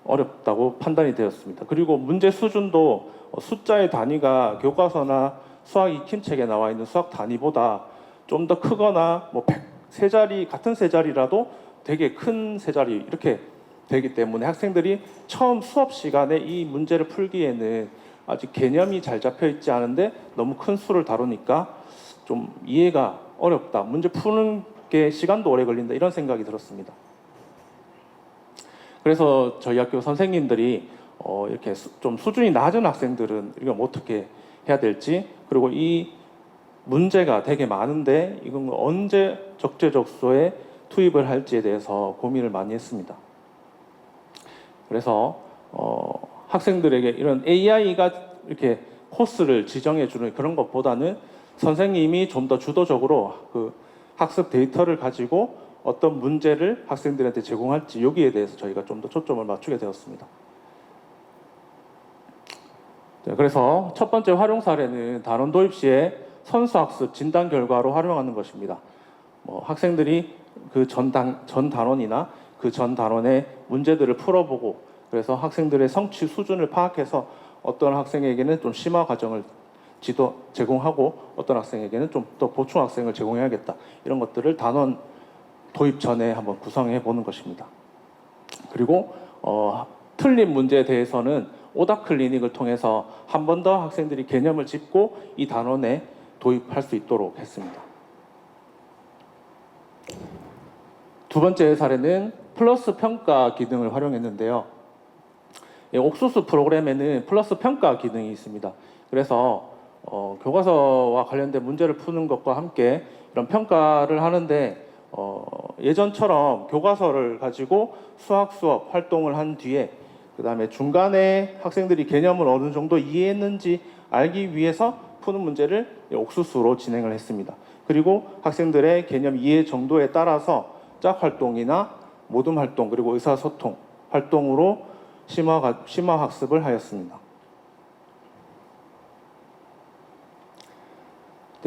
어렵다고 판단이 되었습니다. 그리고 문제 수준도 숫자의 단위가 교과서나 수학 익힘책에 나와 있는 수학 단위보다 좀 더 크거나 뭐 세 자리, 같은 세 자리라도 되게 큰 세 자리 이렇게 되기 때문에 학생들이 처음 수업 시간에 이 문제를 풀기에는 아직 개념이 잘 잡혀 있지 않은데 너무 큰 수를 다루니까 좀 이해가 어렵다. 문제 푸는 게 시간도 오래 걸린다. 이런 생각이 들었습니다. 그래서 저희 학교 선생님들이 이렇게 좀 수준이 낮은 학생들은 이건 어떻게 해야 될지, 그리고 이 문제가 되게 많은데 이건 언제 적재적소에 투입을 할지에 대해서 고민을 많이 했습니다. 그래서 학생들에게 이런 AI가 이렇게 코스를 지정해 주는 그런 것보다는 선생님이 좀 더 주도적으로 그 학습 데이터를 가지고 어떤 문제를 학생들한테 제공할지 여기에 대해서 저희가 좀 더 초점을 맞추게 되었습니다. 그래서 첫 번째 활용 사례는 단원 도입 시에 선수학습 진단 결과로 활용하는 것입니다. 학생들이 그 전 단원이나 그 전 단원의 문제들을 풀어보고, 그래서 학생들의 성취 수준을 파악해서 어떤 학생에게는 좀 심화 과정을 제공하고 어떤 학생에게는 좀 더 보충 학생을 제공해야겠다. 이런 것들을 단원 도입 전에 한번 구성해 보는 것입니다. 그리고 틀린 문제에 대해서는 오답 클리닉을 통해서 한 번 더 학생들이 개념을 짚고 이 단원에 도입할 수 있도록 했습니다. 두 번째 사례는 플러스 평가 기능을 활용했는데요. 옥수수 프로그램에는 플러스 평가 기능이 있습니다. 그래서 교과서와 관련된 문제를 푸는 것과 함께 이런 평가를 하는데 예전처럼 교과서를 가지고 수학 수업 활동을 한 뒤에 그 다음에 중간에 학생들이 개념을 어느 정도 이해했는지 알기 위해서 푸는 문제를 옥수수로 진행을 했습니다. 그리고 학생들의 개념 이해 정도에 따라서 짝 활동이나 모둠 활동 그리고 의사소통 활동으로 심화 학습을 하였습니다.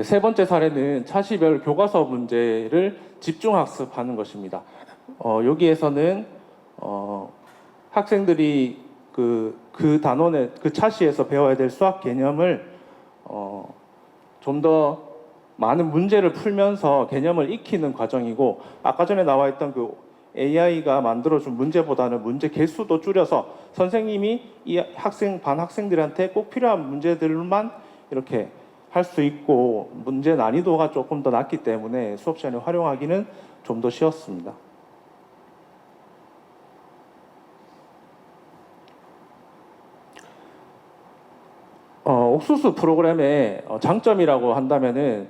세 번째 사례는 차시별 교과서 문제를 집중 학습하는 것입니다. 여기에서는 학생들이 그 단원의 그 차시에서 배워야 될 수학 개념을 좀 더 많은 문제를 풀면서 개념을 익히는 과정이고, 아까 전에 나와 있던 그 AI가 만들어준 문제보다는 문제 개수도 줄여서 선생님이 이 반 학생들한테 꼭 필요한 문제들만 이렇게 할 수 있고 문제 난이도가 조금 더 낮기 때문에 수업 시간에 활용하기는 좀 더 쉬웠습니다. 옥수수 프로그램의 장점이라고 한다면은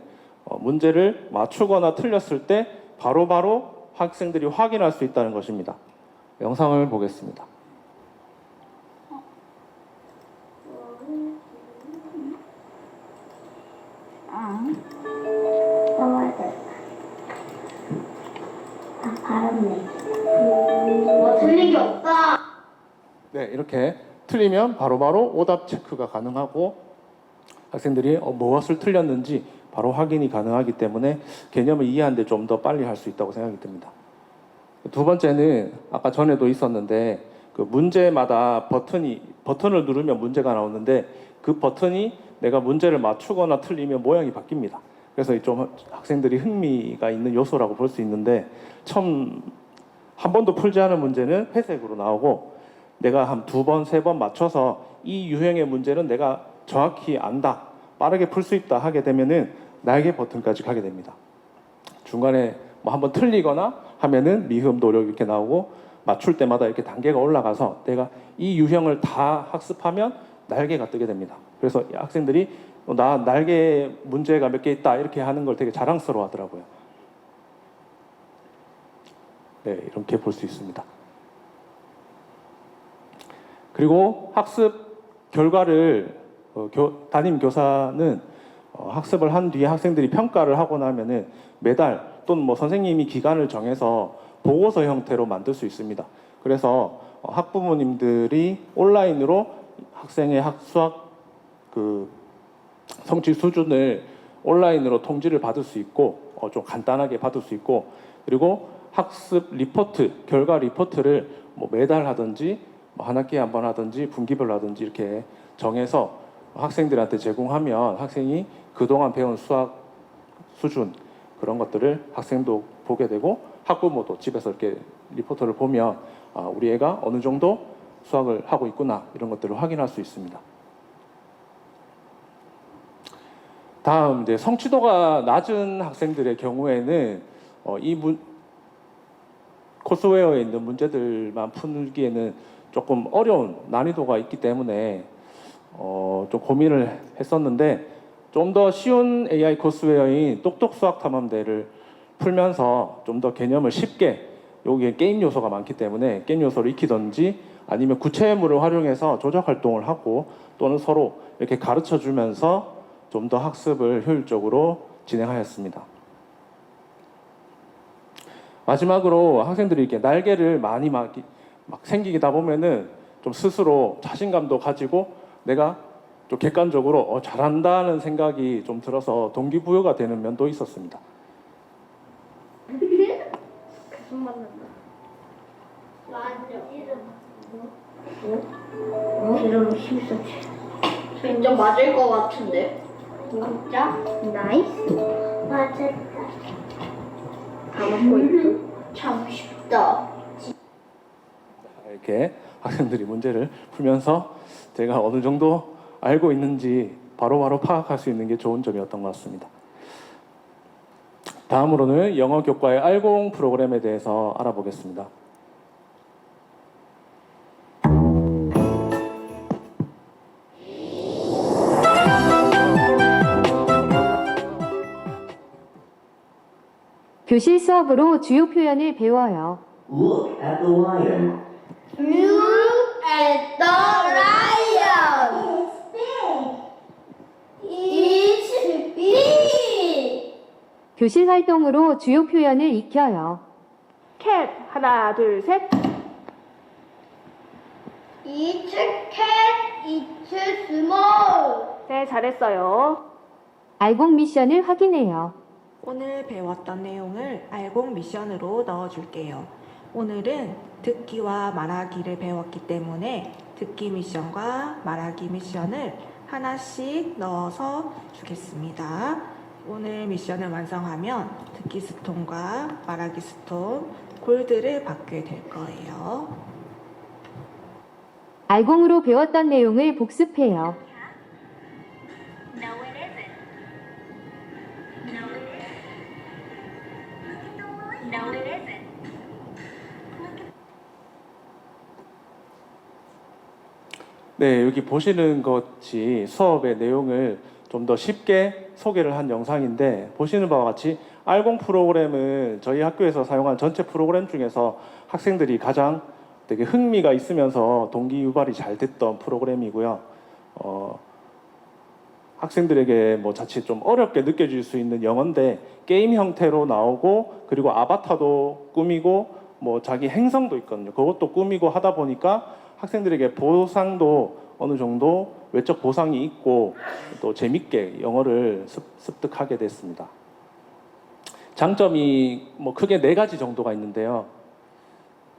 문제를 맞추거나 틀렸을 때 바로바로 학생들이 확인할 수 있다는 것입니다. 영상을 보겠습니다. 틀린 게 없다. 네, 이렇게 틀리면 바로바로 오답 체크가 가능하고 학생들이 무엇을 틀렸는지 바로 확인이 가능하기 때문에 개념을 이해하는데 좀 더 빨리 할 수 있다고 생각이 듭니다. 두 번째는 아까 전에도 있었는데 그 문제마다 버튼을 누르면 문제가 나오는데 그 버튼이 내가 문제를 맞추거나 틀리면 모양이 바뀝니다. 그래서 좀 학생들이 흥미가 있는 요소라고 볼 수 있는데, 처음 한 번도 풀지 않은 문제는 회색으로 나오고 내가 한 2번, 3번 맞춰서 이 유형의 문제는 내가 정확히 안다, 빠르게 풀 수 있다 하게 되면은 날개 버튼까지 가게 됩니다. 중간에 뭐 한번 틀리거나 하면은 미흡 노력 이렇게 나오고 맞출 때마다 이렇게 단계가 올라가서 내가 이 유형을 다 학습하면 날개가 뜨게 됩니다. 그래서 학생들이 나 날개 문제가 몇 개 있다 이렇게 하는 걸 되게 자랑스러워 하더라고요. 네, 이렇게 볼 수 있습니다. 그리고 학습 결과를 담임 교사는 학습을 한 뒤에 학생들이 평가를 하고 나면은 매달 또는 뭐 선생님이 기간을 정해서 보고서 형태로 만들 수 있습니다. 그래서 학부모님들이 온라인으로 학생의 수학 성취 수준을 온라인으로 통지를 받을 수 있고 좀 간단하게 받을 수 있고, 그리고 학습 리포트, 결과 리포트를 뭐 매달 하든지 뭐 한 학기에 한 번 하든지 분기별로 하든지 이렇게 정해서 학생들한테 제공하면 학생이 그동안 배운 수학 수준 그런 것들을 학생도 보게 되고 학부모도 집에서 이렇게 리포트를 보면 우리 애가 어느 정도 수학을 하고 있구나 이런 것들을 확인할 수 있습니다. 다음 이제 성취도가 낮은 학생들의 경우에는 코스웨어에 있는 문제들만 풀기에는 조금 어려운 난이도가 있기 때문에 좀 고민을 했었는데, 좀 더 쉬운 AI 코스웨어인 똑똑 수학 탐험대를 풀면서 좀 더 개념을 쉽게, 여기에 게임 요소가 많기 때문에 게임 요소를 익히든지 아니면 구체물을 활용해서 조작 활동을 하고 또는 서로 이렇게 가르쳐 주면서 좀 더 학습을 효율적으로 진행하였습니다. 마지막으로 학생들이 이렇게 날개를 많이 막 생기다 보면은 좀 스스로 자신감도 가지고 내가 좀 객관적으로 잘한다는 생각이 좀 들어서 동기부여가 되는 면도 있었습니다. 계속 만난다. 이러면 심상치. 진짜 맞을 것 같은데. 진짜? 나이스. 맞았다. 다 먹고 있어. 참 쉽다. 이렇게 학생들이 문제를 풀면서 제가 어느 정도 알고 있는지 바로바로 파악할 수 있는 게 좋은 점이었던 것 같습니다. 다음으로는 영어 교과의 알공 프로그램에 대해서 알아보겠습니다. 교실 수업으로 주요 표현을 배워요. Look at the lion. Look at the lion. It's big. 교실 활동으로 주요 표현을 익혀요. 캣 하나 둘 셋. It's cat. It's small. 네, 잘했어요. 알공 미션을 확인해요. 오늘 배웠던 내용을 알공 미션으로 넣어줄게요. 오늘은 듣기와 말하기를 배웠기 때문에 듣기 미션과 말하기 미션을 하나씩 넣어서 주겠습니다. 오늘 미션을 완성하면 듣기 스톤과 말하기 스톤, 골드를 받게 될 거예요. 알공으로 배웠던 내용을 복습해요. 네, 여기 보시는 것이 수업의 내용을 좀 더 쉽게 소개를 한 영상인데, 보시는 바와 같이 알공 프로그램은 저희 학교에서 사용한 전체 프로그램 중에서 학생들이 가장 되게 흥미가 있으면서 동기 유발이 잘 됐던 프로그램이고요. 학생들에게 뭐 자칫 좀 어렵게 느껴질 수 있는 영어인데 게임 형태로 나오고, 그리고 아바타도 꾸미고 뭐 자기 행성도 있거든요. 그것도 꾸미고 하다 보니까 학생들에게 보상도 어느 정도 외적 보상이 있고 또 재밌게 영어를 습득하게 됐습니다. 장점이 뭐 크게 4가지 정도가 있는데요.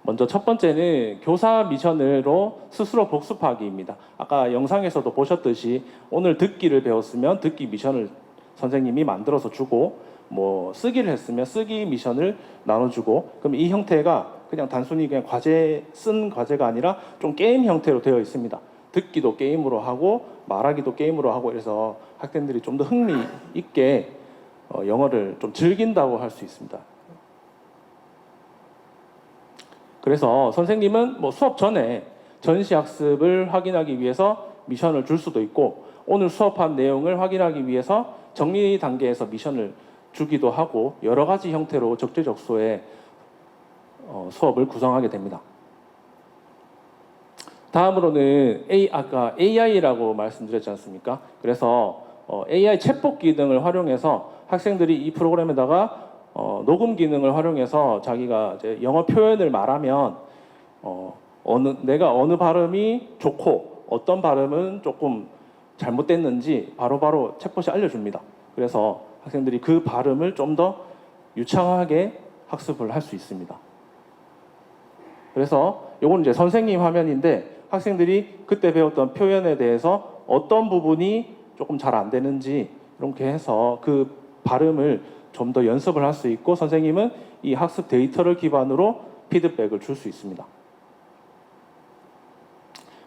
먼저 첫 번째는 교사 미션으로 스스로 복습하기입니다. 아까 영상에서도 보셨듯이 오늘 듣기를 배웠으면 듣기 미션을 선생님이 만들어서 주고, 뭐 쓰기를 했으면 쓰기 미션을 나눠주고, 그럼 이 형태가 그냥 단순히 그냥 쓴 과제가 아니라 좀 게임 형태로 되어 있습니다. 듣기도 게임으로 하고 말하기도 게임으로 하고, 그래서 학생들이 좀 더 흥미 있게 영어를 좀 즐긴다고 할 수 있습니다. 그래서 선생님은 뭐 수업 전에 전시 학습을 확인하기 위해서 미션을 줄 수도 있고, 오늘 수업한 내용을 확인하기 위해서 정리 단계에서 미션을 주기도 하고, 여러 가지 형태로 적재적소에 수업을 구성하게 됩니다. 다음으로는 아까 AI라고 말씀드렸지 않습니까? 그래서 AI 챗봇 기능을 활용해서 학생들이 이 프로그램에다가 녹음 기능을 활용해서 자기가 이제 영어 표현을 말하면 내가 어느 발음이 좋고 어떤 발음은 조금 잘못됐는지 바로바로 챗봇이 알려줍니다. 그래서 학생들이 그 발음을 좀 더 유창하게 학습을 할 수 있습니다. 그래서 이건 이제 선생님 화면인데 학생들이 그때 배웠던 표현에 대해서 어떤 부분이 조금 잘 안 되는지 이렇게 해서 그 발음을 좀 더 연습을 할 수 있고 선생님은 이 학습 데이터를 기반으로 피드백을 줄 수 있습니다.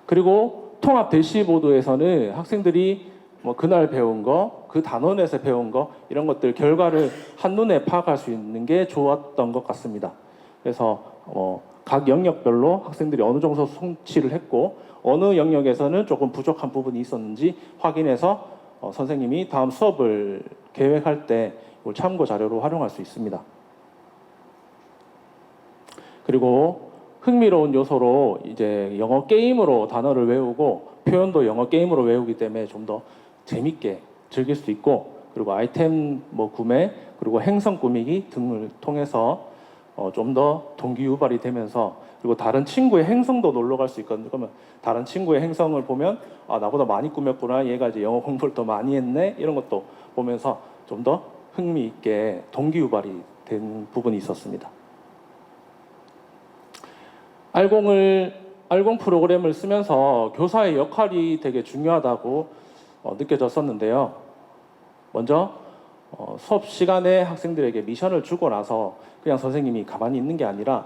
그리고 통합 대시보드에서는 학생들이 뭐 그날 배운 거, 그 단원에서 배운 거 이런 것들 결과를 한눈에 파악할 수 있는 게 좋았던 것 같습니다. 그래서 각 영역별로 학생들이 어느 정도 성취를 했고 어느 영역에서는 조금 부족한 부분이 있었는지 확인해서 선생님이 다음 수업을 계획할 때 이걸 참고 자료로 활용할 수 있습니다. 그리고 흥미로운 요소로 이제 영어 게임으로 단어를 외우고 표현도 영어 게임으로 외우기 때문에 좀 더 재밌게 즐길 수 있고 그리고 아이템 구매 그리고 행성 꾸미기 등을 통해서 좀 더 동기 유발이 되면서 그리고 다른 친구의 행성도 놀러 갈 수 있거든요. 그러면 다른 친구의 행성을 보면 아 나보다 많이 꾸몄구나 얘가 이제 영어 공부를 더 많이 했네 이런 것도 보면서 좀 더 흥미 있게 동기 유발이 된 부분이 있었습니다. 알공 프로그램을 쓰면서 교사의 역할이 되게 중요하다고 느껴졌었는데요. 먼저 수업 시간에 학생들에게 미션을 주고 나서 그냥 선생님이 가만히 있는 게 아니라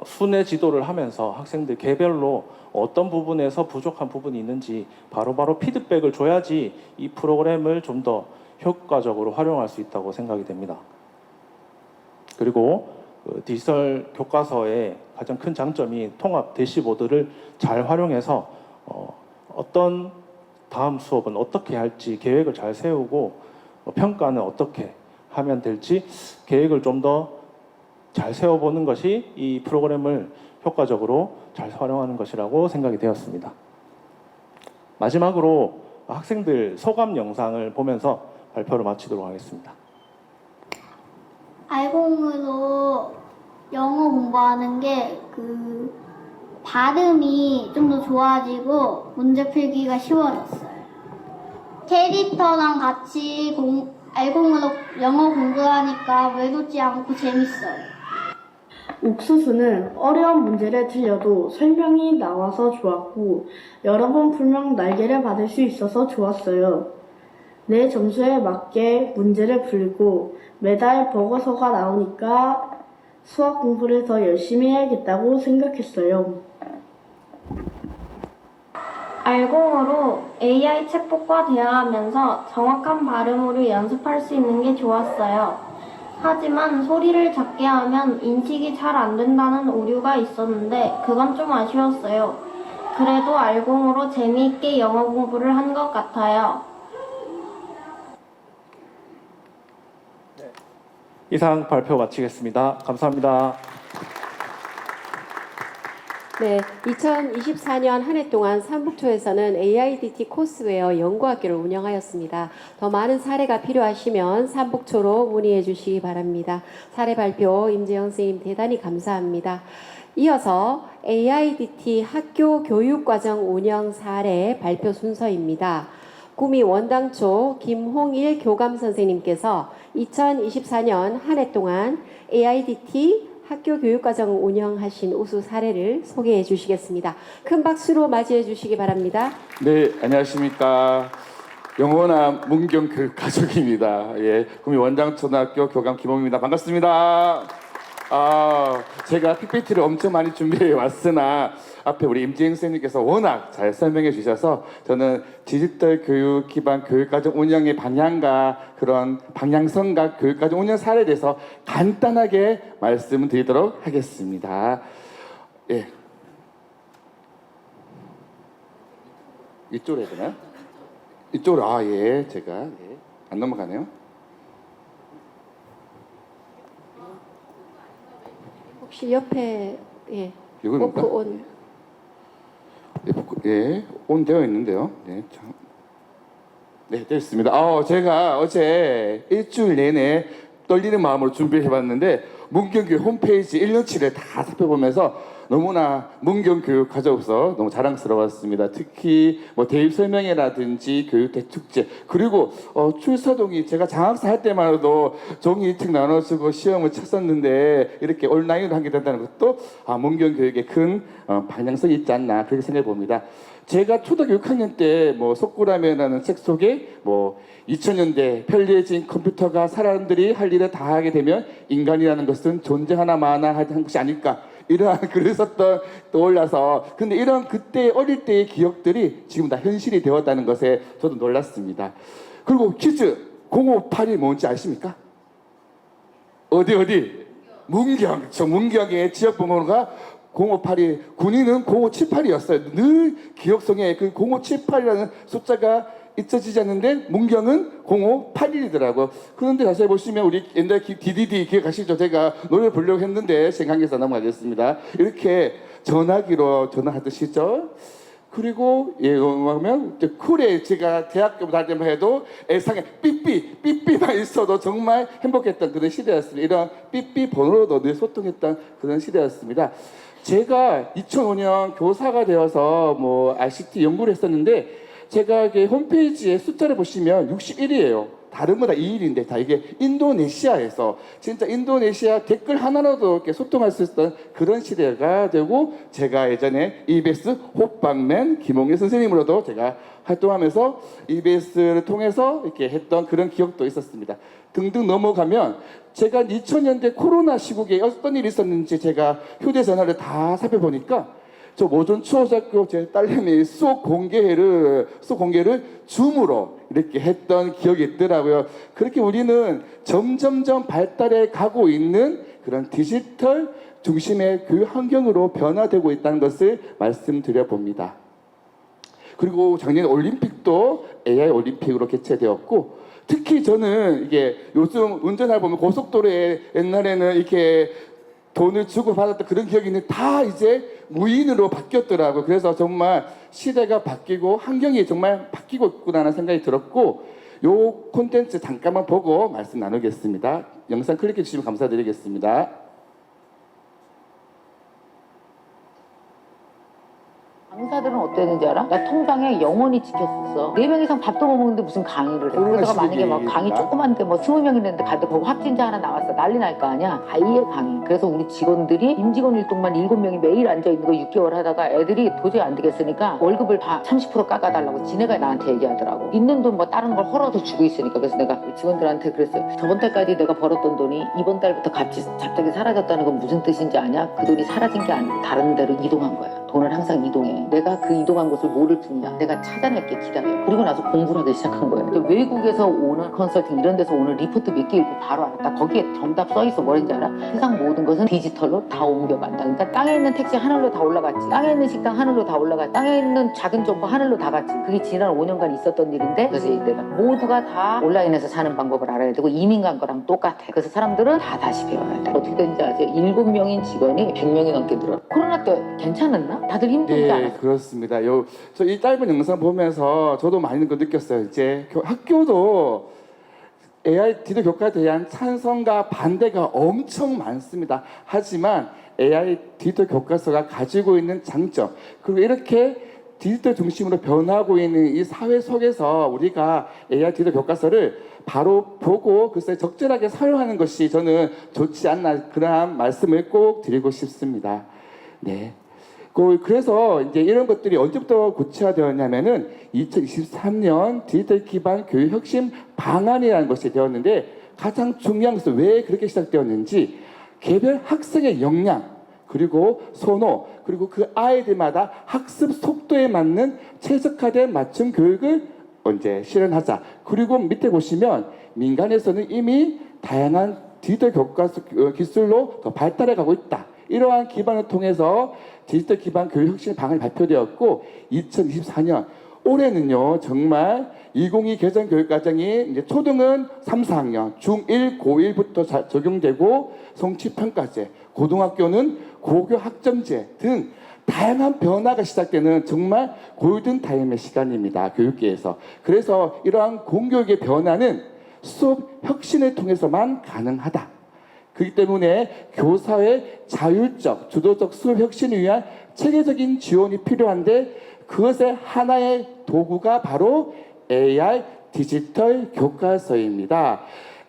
순회 지도를 하면서 학생들 개별로 어떤 부분에서 부족한 부분이 있는지 바로바로 피드백을 줘야지 이 프로그램을 좀 더 효과적으로 활용할 수 있다고 생각이 됩니다. 그리고 디지털 교과서의 가장 큰 장점이 통합 대시보드를 잘 활용해서 어떤 다음 수업은 어떻게 할지 계획을 잘 세우고 평가는 어떻게 하면 될지 계획을 좀 더 잘 세워보는 것이 이 프로그램을 효과적으로 잘 활용하는 것이라고 생각이 되었습니다. 마지막으로 학생들 소감 영상을 보면서 발표를 마치도록 하겠습니다. 알공으로 영어 공부하는 게 발음이 좀 더 좋아지고 문제 풀기가 쉬워졌어요. 캐릭터랑 같이 알공으로 영어 공부하니까 외롭지 않고 재밌어요. 옥수수는 어려운 문제를 들려도 설명이 나와서 좋았고 여러 번 풀면 날개를 받을 수 있어서 좋았어요. 내 점수에 맞게 문제를 풀고 매달 보고서가 나오니까 수학 공부를 더 열심히 해야겠다고 생각했어요. 알공으로 AI 챗봇과 대화하면서 정확한 발음으로 연습할 수 있는 게 좋았어요. 하지만 소리를 작게 하면 인식이 잘 안 된다는 오류가 있었는데 그건 좀 아쉬웠어요. 그래도 알공으로 재미있게 영어 공부를 한 것 같아요. 이상 발표 마치겠습니다. 감사합니다. 네, 2024년 한 해 동안 삼북초에서는 AIDT 코스웨어 연구학교를 운영하였습니다. 더 많은 사례가 필요하시면 삼북초로 문의해 주시기 바랍니다. 사례 발표 임재영 선생님 대단히 감사합니다. 이어서 AIDT 학교 교육과정 운영 사례 발표 순서입니다. 구미 원당초 김홍일 교감 선생님께서 2024년 한 해 동안 AIDT 학교 교육과정 운영하신 우수 사례를 소개해 주시겠습니다. 큰 박수로 맞이해 주시기 바랍니다. 네, 안녕하십니까. 영원한 문경 교육가족입니다. 예, 구미 원장초등학교 교감 김홍입니다. 반갑습니다. 제가 PPT를 엄청 많이 준비해 왔으나 앞에 우리 임지영 선생님께서 워낙 잘 설명해 주셔서 저는 디지털 교육 기반 교육과정 운영의 방향과 그런 방향성과 교육과정 운영 사례에 대해서 간단하게 말씀을 드리도록 하겠습니다. 예. 이쪽으로 해야 되나요? 이쪽으로, 예, 제가 안 넘어가네요. 혹시 옆에 이겁니까? 오프 온. 온 되어 있는데요. 네, 참. 네, 됐습니다. 제가 어제 일주일 내내 떨리는 마음으로 준비해봤는데 문경교육 홈페이지 1년치를 다 살펴보면서 너무나 문경 교육 가져오서 너무 자랑스러웠습니다. 특히 뭐 대입 설명회라든지 교육 대축제, 그리고 출사동이 제가 장학사 할 때만 해도 종이 일찍 나눠주고 시험을 쳤었는데 이렇게 온라인으로 하게 된다는 것도 문경 교육의 큰 방향성이 있지 않나 그렇게 생각해 봅니다. 제가 초등학교 6학년 때 뭐 속구라면이라는 책 속에 뭐 2000년대 편리해진 컴퓨터가 사람들이 할 일을 다 하게 되면 인간이라는 것은 존재하나 마나 한 것이 아닐까, 이러한 글을 썼던 떠올라서, 근데 이런 그때 어릴 때의 기억들이 지금 다 현실이 되었다는 것에 저도 놀랐습니다. 그리고 퀴즈 0581 뭔지 아십니까? 어디? 문경. 저 문경의 지역 번호가 0582, 군인은 0578이었어요. 늘 기억 속에 그 0578이라는 숫자가 잊혀지지 않는데 문경은 0581이더라고요. 그런데 자세히 보시면 우리 옛날 DDD 기억하시죠? 제가 노래 부르려고 했는데 생각해서 넘어가겠습니다. 이렇게 전화기로 전화하듯이죠. 그리고 보면 쿨에 제가 대학교 다닐 때만 해도 애상에 삐삐만 있어도 정말 행복했던 그런 시대였습니다. 이런 삐삐 번호로도 늘 소통했던 그런 시대였습니다. 제가 2005년 교사가 되어서 뭐 ICT 연구를 했었는데, 제가 이게 홈페이지에 숫자를 보시면 61이에요. 다른 거다 2일인데 다 이게 인도네시아에서 진짜 인도네시아 댓글 하나로도 이렇게 소통할 수 있었던 그런 시대가 되고, 제가 예전에 EBS 호빵맨 김홍일 선생님으로도 제가 활동하면서 EBS를 통해서 이렇게 했던 그런 기억도 있었습니다. 등등 넘어가면 제가 2000년대 코로나 시국에 어떤 일이 있었는지 제가 휴대전화를 다 살펴보니까 저 모전 추호학교 제 딸내미 수업 공개를 줌으로 이렇게 했던 기억이 있더라고요. 그렇게 우리는 점점점 발달해 가고 있는 그런 디지털 중심의 교육 환경으로 변화되고 있다는 것을 말씀드려 봅니다. 그리고 작년 올림픽도 AI 올림픽으로 개최되었고, 특히 저는 이게 요즘 운전하다 보면 고속도로에 옛날에는 이렇게 돈을 주고 받았던 그런 기억이 있는데 다 이제 무인으로 바뀌었더라고요. 그래서 정말 시대가 바뀌고 환경이 정말 바뀌고 있구나라는 생각이 들었고, 요 콘텐츠 잠깐만 보고 말씀 나누겠습니다. 영상 클릭해 주시면 감사드리겠습니다. 강사들은 어땠는지 알아? 나 통장에 영원히 지켰었어. 4명 이상 밥도 못 먹는데 무슨 강의를 해. 그러다가 만약에 막 강의 조그만데 뭐 20명 있는데 갔는데 거기 확진자 하나 나왔어. 난리 날 거 아니야. 아예 강의. 그래서 우리 직원들이 임직원 일동만 7명이 매일 앉아있는 거 6개월 하다가 애들이 도저히 안 되겠으니까 월급을 다 30% 깎아달라고 지네가 나한테 얘기하더라고. 있는 돈 뭐 다른 걸 헐어서 주고 있으니까. 그래서 내가 직원들한테 그랬어요. 저번 달까지 내가 벌었던 돈이 이번 달부터 갑자기 사라졌다는 건 무슨 뜻인지 아냐? 그 돈이 사라진 게 아니고 다른 데로 이동한 거야. 돈을 항상 이동해. 내가 그 이동한 곳을 모를 뿐이야. 내가 찾아낼게 기다려. 그리고 나서 공부를 하기 시작한 거예요. 외국에서 오는 컨설팅 이런 데서 오는 리포트 몇 개 읽고 바로 알았다. 거기에 정답 써있어. 뭐인지 알아? 세상 모든 것은 디지털로 다 옮겨간다. 그러니까 땅에 있는 택시 하늘로 다 올라갔지. 땅에 있는 식당 하늘로 다 올라갔지. 땅에 있는 작은 점포 하늘로 다 갔지. 그게 지난 5년간 있었던 일인데, 그래서 내가 모두가 다 온라인에서 사는 방법을 알아야 되고 이민 간 거랑 똑같아. 그래서 사람들은 다 다시 배워야 돼. 어떻게 되는지 아세요? 7명인 직원이 100명이 넘게 늘어. 코로나 때 괜찮았나? 다들 힘들지 않았어요? 네, 그렇습니다. 저 이 짧은 영상 보면서 저도 많은 거 느꼈어요. 이제 학교도 AI 디지털 교과에 대한 찬성과 반대가 엄청 많습니다. 하지만 AI 디지털 교과서가 가지고 있는 장점, 그리고 이렇게 디지털 중심으로 변하고 있는 이 사회 속에서 우리가 AI 디지털 교과서를 바로 보고 글쎄 적절하게 사용하는 것이 저는 좋지 않나, 그러한 말씀을 꼭 드리고 싶습니다. 네. 그래서 이제 이런 것들이 언제부터 구체화되었냐면은 2023년 디지털 기반 교육 혁신 방안이라는 것이 되었는데, 가장 중요한 것은 왜 그렇게 시작되었는지, 개별 학생의 역량, 그리고 선호, 그리고 그 아이들마다 학습 속도에 맞는 최적화된 맞춤 교육을 이제 실현하자. 그리고 밑에 보시면 민간에서는 이미 다양한 디지털 교과서 기술로 더 발달해 가고 있다. 이러한 기반을 통해서 디지털 기반 교육 혁신 방안이 발표되었고, 2024년 올해는요 정말 2022 개정 교육과정이 이제 초등은 3, 4학년, 중1, 고1부터 적용되고 성취평가제, 고등학교는 고교 학점제 등 다양한 변화가 시작되는 정말 골든타임의 시간입니다. 교육계에서. 그래서 이러한 공교육의 변화는 수업 혁신을 통해서만 가능하다. 그렇기 때문에 교사의 자율적, 주도적 수업 혁신을 위한 체계적인 지원이 필요한데 그것의 하나의 도구가 바로 AI 디지털 교과서입니다.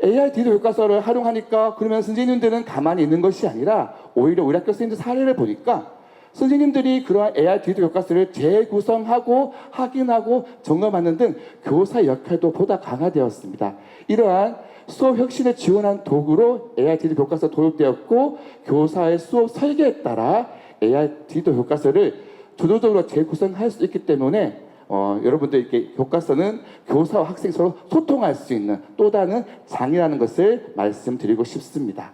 AI 디지털 교과서를 활용하니까 그러면 선생님들은 가만히 있는 것이 아니라 오히려 우리 학교 선생님들 사례를 보니까 선생님들이 그러한 AI 디지털 교과서를 재구성하고 확인하고 점검하는 등 교사 역할도 보다 강화되었습니다. 이러한 수업 혁신을 지원한 도구로 AI 디지털 교과서 도입되었고 교사의 수업 설계에 따라 AI 디지털 교과서를 주도적으로 재구성할 수 있기 때문에 여러분들 이렇게 교과서는 교사와 학생 서로 소통할 수 있는 또 다른 장이라는 것을 말씀드리고 싶습니다.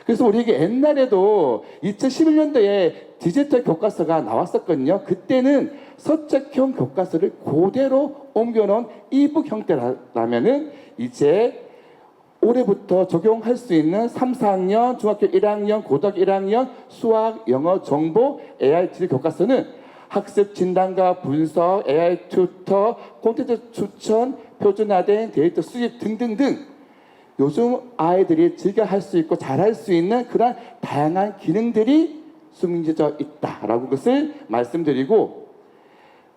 그래서 우리에게 옛날에도 2011년도에 디지털 교과서가 나왔었거든요. 그때는 서적형 교과서를 그대로 옮겨놓은 이북 형태라면은 이제 올해부터 적용할 수 있는 3, 4학년, 중학교 1학년, 고등학교 1학년 수학, 영어, 정보, AI 디지털 교과서는 학습 진단과 분석, AI 튜터, 콘텐츠 추천, 표준화된 데이터 수집 등등등 요즘 아이들이 즐겨 할 수 있고 잘할 수 있는 그런 다양한 기능들이 숨겨져 있다라고 것을 말씀드리고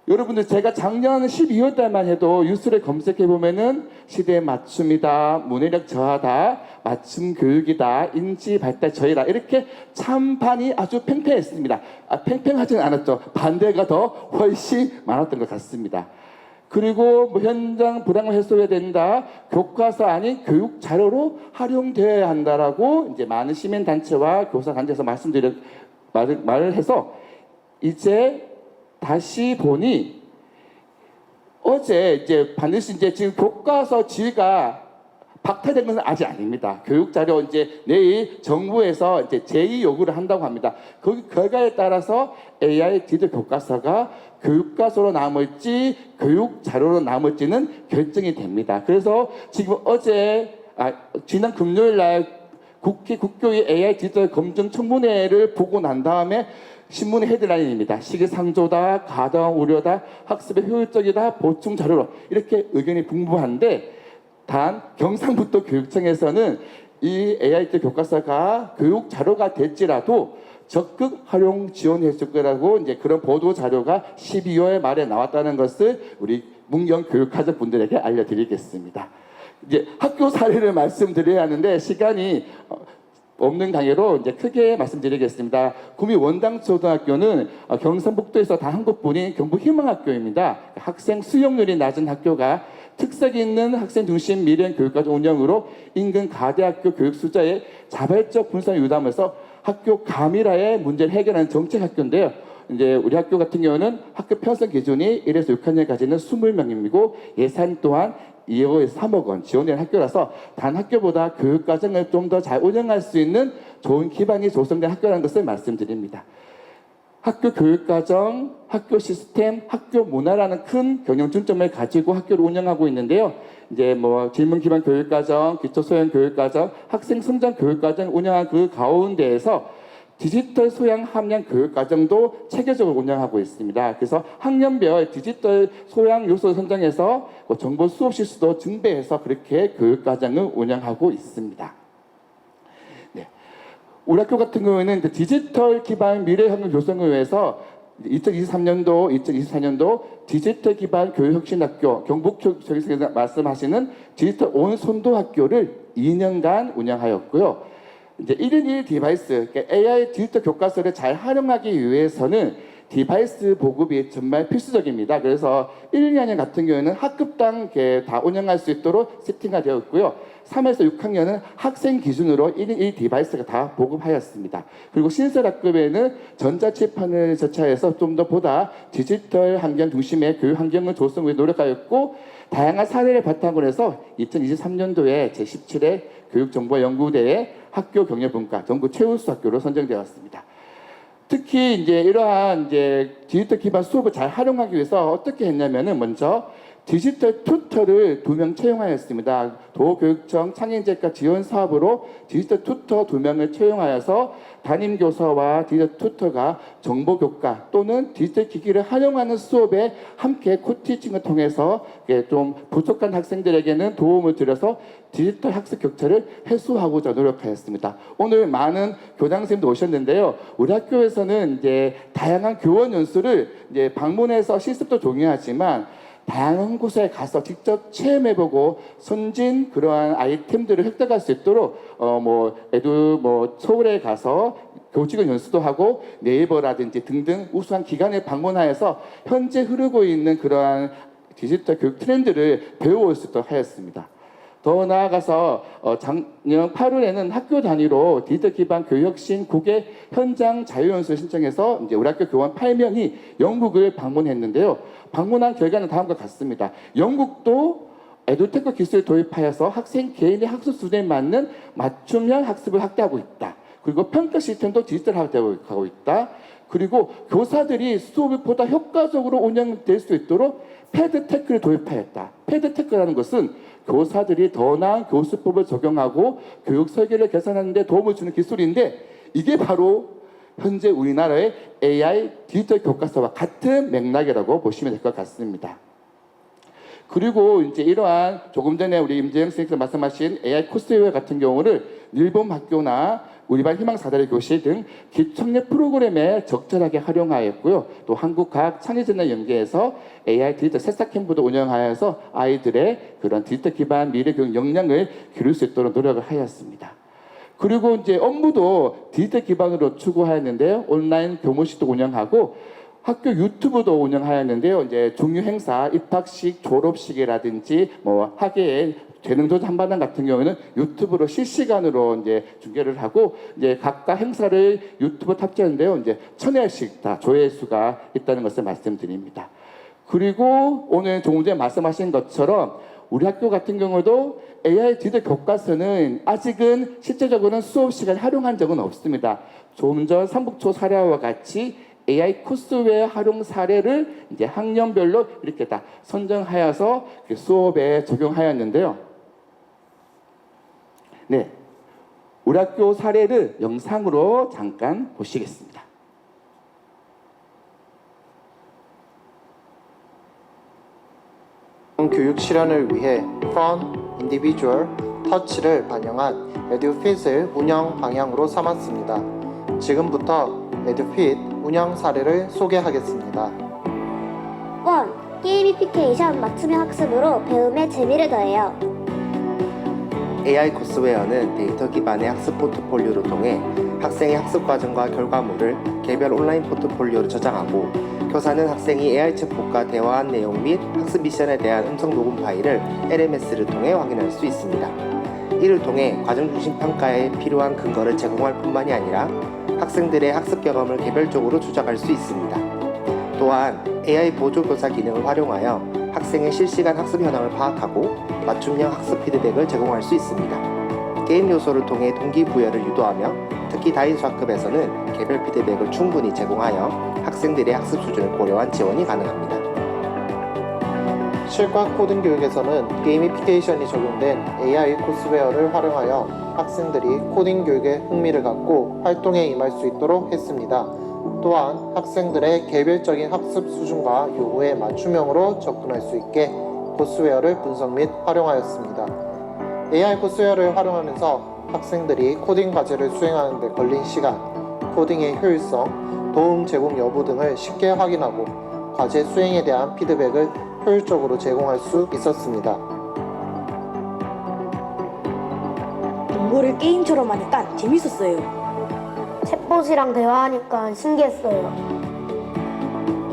여러분들 제가 작년 12월 달만 해도 뉴스를 검색해 보면은 시대에 맞춤이다, 문해력 저하다, 맞춤 교육이다, 인지 발달 저해다 이렇게 찬반이 아주 팽팽했습니다. 팽팽하지는 않았죠. 반대가 더 훨씬 많았던 것 같습니다. 그리고 뭐 현장 불황을 해소해야 된다, 교과서 아닌 교육 자료로 활용되어야 한다라고 이제 많은 시민 단체와 교사 단체에서 말을 해서 이제 다시 보니 어제 이제 반드시 이제 지금 교과서 질가 박탈된 것은 아직 아닙니다. 교육 자료 이제 내일 정부에서 이제 제의 요구를 한다고 합니다. 그 결과에 따라서 AI 디지털 교과서가 교육과서로 남을지 교육 자료로 남을지는 결정이 됩니다. 그래서 지금 지난 금요일 날 국교위 AI 디지털 검증 청문회를 보고 난 다음에 신문의 헤드라인입니다. 시기상조다, 가당 우려다, 학습에 효율적이다, 보충 자료로 이렇게 의견이 분분한데 단 경상북도 교육청에서는 이 AI 교과서가 교육 자료가 될지라도 적극 활용 지원해 줄 거라고 이제 그런 보도 자료가 12월 말에 나왔다는 것을 우리 문경 교육가족 분들에게 알려드리겠습니다. 이제 학교 사례를 말씀드려야 하는데 시간이 없는 강의로 이제 크게 말씀드리겠습니다. 구미 원당초등학교는 경상북도에서 단 한 곳뿐인 경북희망학교입니다. 학생 수용률이 낮은 학교가 특색 있는 학생 중심 미래 교육과정 운영으로 인근 가대학교 교육 숫자의 자발적 분산을 유도하면서 학교 가밀화의 문제를 해결하는 정책 학교인데요. 이제 우리 학교 같은 경우는 학교 편성 기준이 1에서 6학년까지는 20명이고 예산 또한 2억에서 3억 원 지원되는 학교라서 단 학교보다 교육과정을 좀 더 잘 운영할 수 있는 좋은 기반이 조성된 학교라는 것을 말씀드립니다. 학교 교육과정, 학교 시스템, 학교 문화라는 큰 경영 중점을 가지고 학교를 운영하고 있는데요. 이제 뭐 질문 기반 교육과정, 기초 소양 교육과정, 학생 성장 교육과정 운영한 그 가운데에서 디지털 소양 함량 교육과정도 체계적으로 운영하고 있습니다. 그래서 학년별 디지털 소양 요소를 선정해서 정보 수업 실수도 증대해서 그렇게 교육과정을 운영하고 있습니다. 네. 우리 학교 같은 경우에는 디지털 기반 미래 학년 조성을 위해서 2023년도, 2024년도 디지털 기반 교육혁신학교 경북교육청에서 말씀하시는 디지털 온 선도 학교를 2년간 운영하였고요. 이제 1인 1 디바이스, 그러니까 AI 디지털 교과서를 잘 활용하기 위해서는 디바이스 보급이 정말 필수적입니다. 그래서 1, 2학년 같은 경우에는 학급당 다 운영할 수 있도록 세팅가 되어 있고요. 3에서 6학년은 학생 기준으로 1인 1 디바이스가 다 보급하였습니다. 그리고 신설학급에는 전자칠판을 제차해서 좀 더 보다 디지털 환경 중심의 교육 환경을 조성을 위해 노력하였고 다양한 사례를 바탕으로 해서 2023년도에 제17회 교육정보연구대회 학교 경영분과 전국 최우수 학교로 선정되었습니다. 특히 이제 이러한 이제 디지털 기반 수업을 잘 활용하기 위해서 어떻게 했냐면은 먼저 디지털 튜터를 2명 채용하였습니다. 도교육청 창의인재과 지원 사업으로 디지털 튜터 2명을 채용하여서 담임 교사와 디지털 튜터가 정보 교과 또는 디지털 기기를 활용하는 수업에 함께 코티칭을 통해서 좀 부족한 학생들에게는 도움을 드려서 디지털 학습 격차를 해소하고자 노력하였습니다. 오늘 많은 교장 선생님도 오셨는데요. 우리 학교에서는 이제 다양한 교원 연수를 이제 방문해서 실습도 중요하지만 다양한 곳에 가서 직접 체험해보고 선진 그러한 아이템들을 획득할 수 있도록 서울에 가서 교직원 연수도 하고 네이버라든지 등등 우수한 기관에 방문하여서 현재 흐르고 있는 그러한 디지털 교육 트렌드를 배워올 수 있도록 하였습니다. 더 나아가서 작년 8월에는 학교 단위로 디지털 기반 교육혁신 국외 현장 자유연수를 신청해서 이제 우리 학교 교원 8명이 영국을 방문했는데요. 방문한 결과는 다음과 같습니다. 영국도 에듀테크 기술을 도입하여서 학생 개인의 학습 수준에 맞는 맞춤형 학습을 확대하고 있다. 그리고 평가 시스템도 디지털화되고 있다. 그리고 교사들이 수업을 보다 효과적으로 운영될 수 있도록 패드테크를 도입하였다. 패드테크라는 것은 교사들이 더 나은 교수법을 적용하고 교육 설계를 개선하는 데 도움을 주는 기술인데 이게 바로 현재 우리나라의 AI 디지털 교과서와 같은 맥락이라고 보시면 될 것 같습니다. 그리고 이제 이러한 조금 전에 우리 임재영 선생님께서 말씀하신 AI 코스웨어 같은 경우를 일본 학교나 우리 반 희망사다리 교실 등 기청력 프로그램에 적절하게 활용하였고요. 또 한국과학창의재단 연계해서 AI 디지털 새싹 캠프도 운영하여서 아이들의 그런 디지털 기반 미래 교육 역량을 기를 수 있도록 노력을 하였습니다. 그리고 이제 업무도 디지털 기반으로 추구하였는데요. 온라인 교무실도 운영하고 학교 유튜브도 운영하였는데요. 이제 중요 행사, 입학식, 졸업식이라든지 학예의 재능도전 한반단 같은 경우에는 유튜브로 실시간으로 이제 중계를 하고 이제 각각 행사를 유튜브 탑재하는데요. 이제 1000회씩 다 조회수가 있다는 것을 말씀드립니다. 그리고 오늘 조금 전에 말씀하신 것처럼 우리 학교 같은 경우도 AI 디지털 교과서는 아직은 실제적으로는 수업 시간에 활용한 적은 없습니다. 조금 전 삼북초 사례와 같이 AI 코스웨어 활용 사례를 이제 학년별로 이렇게 다 선정하여서 수업에 적용하였는데요. 네, 우리 학교 사례를 영상으로 잠깐 보시겠습니다. 교육 실현을 위해 Fun, Individual, Touch를 반영한 에듀핏을 운영 방향으로 삼았습니다. 지금부터 에듀핏 운영 사례를 소개하겠습니다. 1. 게이미피케이션 맞춤형 학습으로 배움에 재미를 더해요. AI 코스웨어는 데이터 기반의 학습 포트폴리오를 통해 학생의 학습 과정과 결과물을 개별 온라인 포트폴리오로 저장하고 교사는 학생이 AI 챗봇과 대화한 내용 및 학습 미션에 대한 음성 녹음 파일을 LMS를 통해 확인할 수 있습니다. 이를 통해 과정 중심 평가에 필요한 근거를 제공할 뿐만이 아니라 학생들의 학습 경험을 개별적으로 조작할 수 있습니다. 또한 AI 보조 교사 기능을 활용하여 학생의 실시간 학습 현황을 파악하고 맞춤형 학습 피드백을 제공할 수 있습니다. 게임 요소를 통해 동기부여를 유도하며 특히 다인수 학급에서는 개별 피드백을 충분히 제공하여 학생들의 학습 수준을 고려한 지원이 가능합니다. 실과 코딩 교육에서는 게이미피케이션이 적용된 AI 코스웨어를 활용하여 학생들이 코딩 교육에 흥미를 갖고 활동에 임할 수 있도록 했습니다. 또한 학생들의 개별적인 학습 수준과 요구에 맞춤형으로 접근할 수 있게 코스웨어를 분석 및 활용하였습니다. AI 코스웨어를 활용하면서 학생들이 코딩 과제를 수행하는 데 걸린 시간, 코딩의 효율성, 도움 제공 여부 등을 쉽게 확인하고 과제 수행에 대한 피드백을 효율적으로 제공할 수 있었습니다. 공부를 게임처럼 하니까 재밌었어요. 챗봇이랑 대화하니까 신기했어요.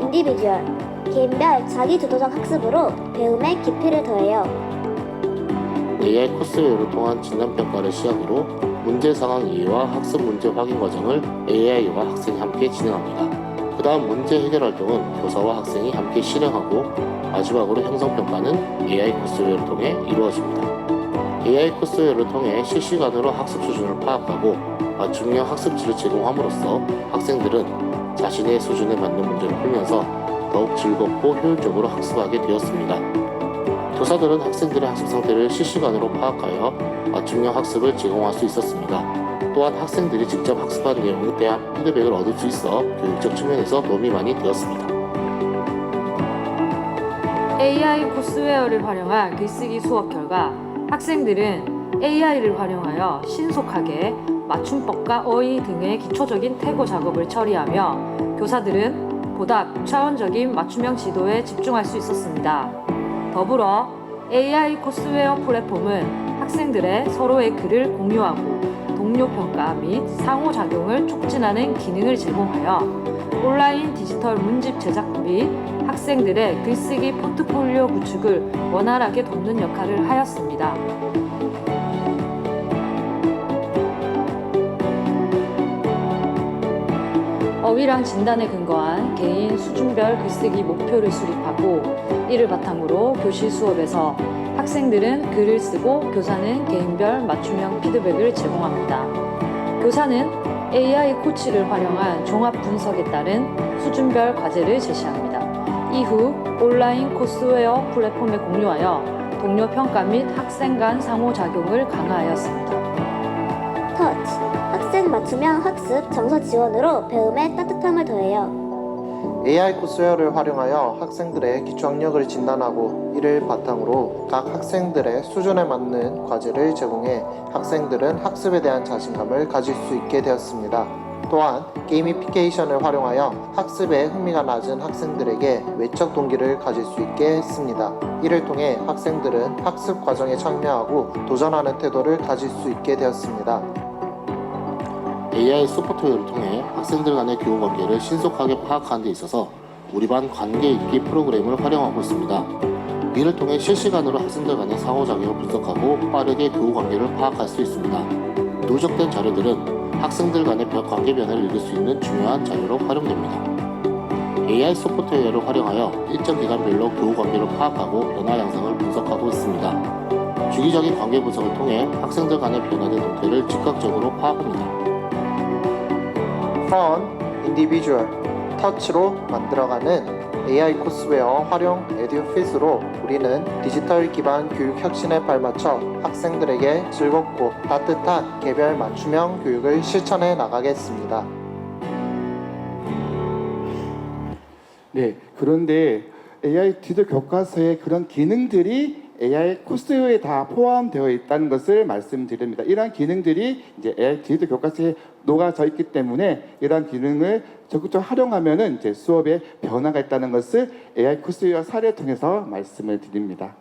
인디비주얼, 개인별 자기 주도적 학습으로 배움에 깊이를 더해요. AI 코스웨어를 통한 진단평가를 시작으로 문제 상황 이해와 학습 문제 확인 과정을 AI와 학생이 함께 진행합니다. 그 다음 문제 해결 활동은 교사와 학생이 함께 실행하고 마지막으로 형성평가는 AI 코스웨어를 통해 이루어집니다. AI 코스웨어를 통해 실시간으로 학습 수준을 파악하고 맞춤형 학습지를 제공함으로써 학생들은 자신의 수준에 맞는 문제를 풀면서 더욱 즐겁고 효율적으로 학습하게 되었습니다. 교사들은 학생들의 학습 상태를 실시간으로 파악하여 맞춤형 학습을 제공할 수 있었습니다. 또한 학생들이 직접 학습한 내용에 대한 피드백을 얻을 수 있어 교육적 측면에서 도움이 많이 되었습니다. AI 코스웨어를 활용한 글쓰기 수업 결과 학생들은 AI를 활용하여 신속하게 맞춤법과 어휘 등의 기초적인 태고 작업을 처리하며 교사들은 보다 고차원적인 맞춤형 지도에 집중할 수 있었습니다. 더불어 AI 코스웨어 플랫폼은 학생들의 서로의 글을 공유하고 동료 평가 및 상호작용을 촉진하는 기능을 제공하여 온라인 디지털 문집 제작 및 학생들의 글쓰기 포트폴리오 구축을 원활하게 돕는 역할을 하였습니다. 어휘랑 진단에 근거한 개인 수준별 글쓰기 목표를 수립하고 이를 바탕으로 교실 수업에서 학생들은 글을 쓰고 교사는 개인별 맞춤형 피드백을 제공합니다. 교사는 AI 코치를 활용한 종합 분석에 따른 수준별 과제를 제시합니다. 이후 온라인 코스웨어 플랫폼에 공유하여 동료 평가 및 학생 간 상호작용을 강화하였습니다. 터치, 학생 맞춤형 학습 정서 지원으로 배움에 따뜻함을 더해요. AI 코스웨어를 활용하여 학생들의 기초학력을 진단하고 이를 바탕으로 각 학생들의 수준에 맞는 과제를 제공해 학생들은 학습에 대한 자신감을 가질 수 있게 되었습니다. 또한 게이미피케이션을 활용하여 학습에 흥미가 낮은 학생들에게 외적 동기를 가질 수 있게 했습니다. 이를 통해 학생들은 학습 과정에 참여하고 도전하는 태도를 가질 수 있게 되었습니다. AI 소프트웨어를 통해 학생들 간의 교우 관계를 신속하게 파악하는 데 있어서 우리 반 관계 읽기 프로그램을 활용하고 있습니다. 이를 통해 실시간으로 학생들 간의 상호작용을 분석하고 빠르게 교우 관계를 파악할 수 있습니다. 누적된 자료들은 학생들 간의 관계 변화를 읽을 수 있는 중요한 자료로 활용됩니다. AI 소프트웨어를 활용하여 일정 기간별로 교우 관계를 파악하고 변화 양상을 분석하고 있습니다. 주기적인 관계 분석을 통해 학생들 간의 변화된 동태를 즉각적으로 파악합니다. Fun, Individual, 터치로 만들어가는 AI 코스웨어 활용 에듀핏으로 우리는 디지털 기반 교육 혁신에 발맞춰 학생들에게 즐겁고 따뜻한 개별 맞춤형 교육을 실천해 나가겠습니다. 네, 그런데 AI 디지털 교과서에 그런 기능들이 AI 코스웨어에 다 포함되어 있다는 것을 말씀드립니다. 이러한 기능들이 이제 AI 디지털 교과서에 녹아져 있기 때문에 이러한 기능을 적극적으로 활용하면은 이제 수업에 변화가 있다는 것을 AI 코스웨어 사례를 통해서 말씀을 드립니다.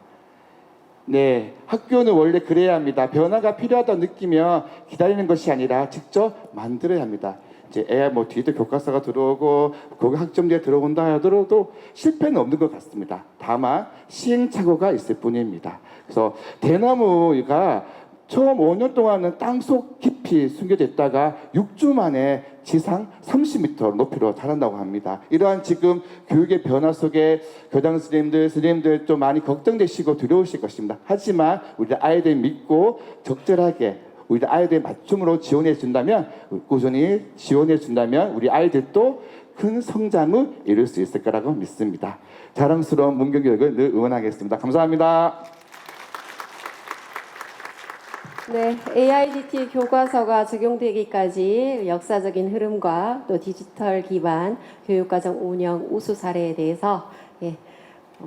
네, 학교는 원래 그래야 합니다. 변화가 필요하다고 느끼면 기다리는 것이 아니라 직접 만들어야 합니다. 이제 AI 디지털 교과서가 들어오고 거기 학점제에 들어온다 하더라도 실패는 없는 것 같습니다. 다만 시행착오가 있을 뿐입니다. 그래서 대나무가 처음 5년 동안은 땅속 깊이 숨겨져 있다가 6주 만에 지상 30m 높이로 자란다고 합니다. 이러한 지금 교육의 변화 속에 교장 선생님들 좀 많이 걱정되시고 두려우실 것입니다. 하지만 우리 아이들 믿고 적절하게 우리 아이들 맞춤으로 지원해 준다면, 꾸준히 지원해 준다면 우리 아이들도 큰 성장을 이룰 수 있을 거라고 믿습니다. 자랑스러운 문경교육을 늘 응원하겠습니다. 감사합니다. 네, AIDT 교과서가 적용되기까지 역사적인 흐름과 또 디지털 기반 교육과정 운영 우수 사례에 대해서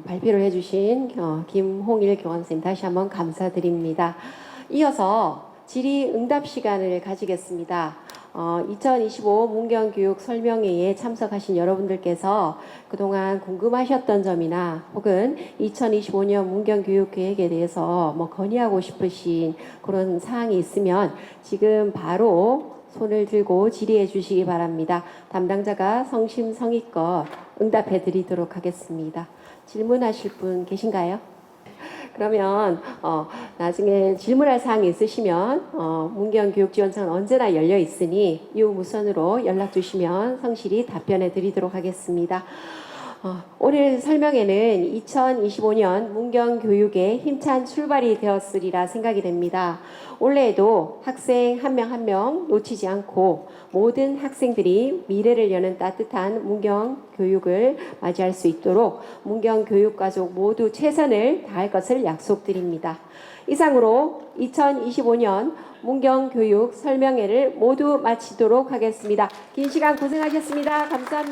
발표를 해주신 김홍일 교원쌤 다시 한번 감사드립니다. 이어서 질의응답 시간을 가지겠습니다. 2025 문경교육 설명회에 참석하신 여러분들께서 그동안 궁금하셨던 점이나 혹은 2025년 문경교육 계획에 대해서 건의하고 싶으신 그런 사항이 있으면 지금 바로 손을 들고 질의해 주시기 바랍니다. 담당자가 성심성의껏 응답해 드리도록 하겠습니다. 질문하실 분 계신가요? 그러면 나중에 질문할 사항이 있으시면 문경교육지원청은 언제나 열려 있으니 유무선으로 연락 주시면 성실히 답변해 드리도록 하겠습니다. 오늘 설명회는 2025년 문경교육의 힘찬 출발이 되었으리라 생각이 됩니다. 올해에도 학생 한 명 한 명 놓치지 않고 모든 학생들이 미래를 여는 따뜻한 문경교육을 맞이할 수 있도록 문경교육가족 모두 최선을 다할 것을 약속드립니다. 이상으로 2025년 문경교육 설명회를 모두 마치도록 하겠습니다. 긴 시간 고생하셨습니다. 감사합니다.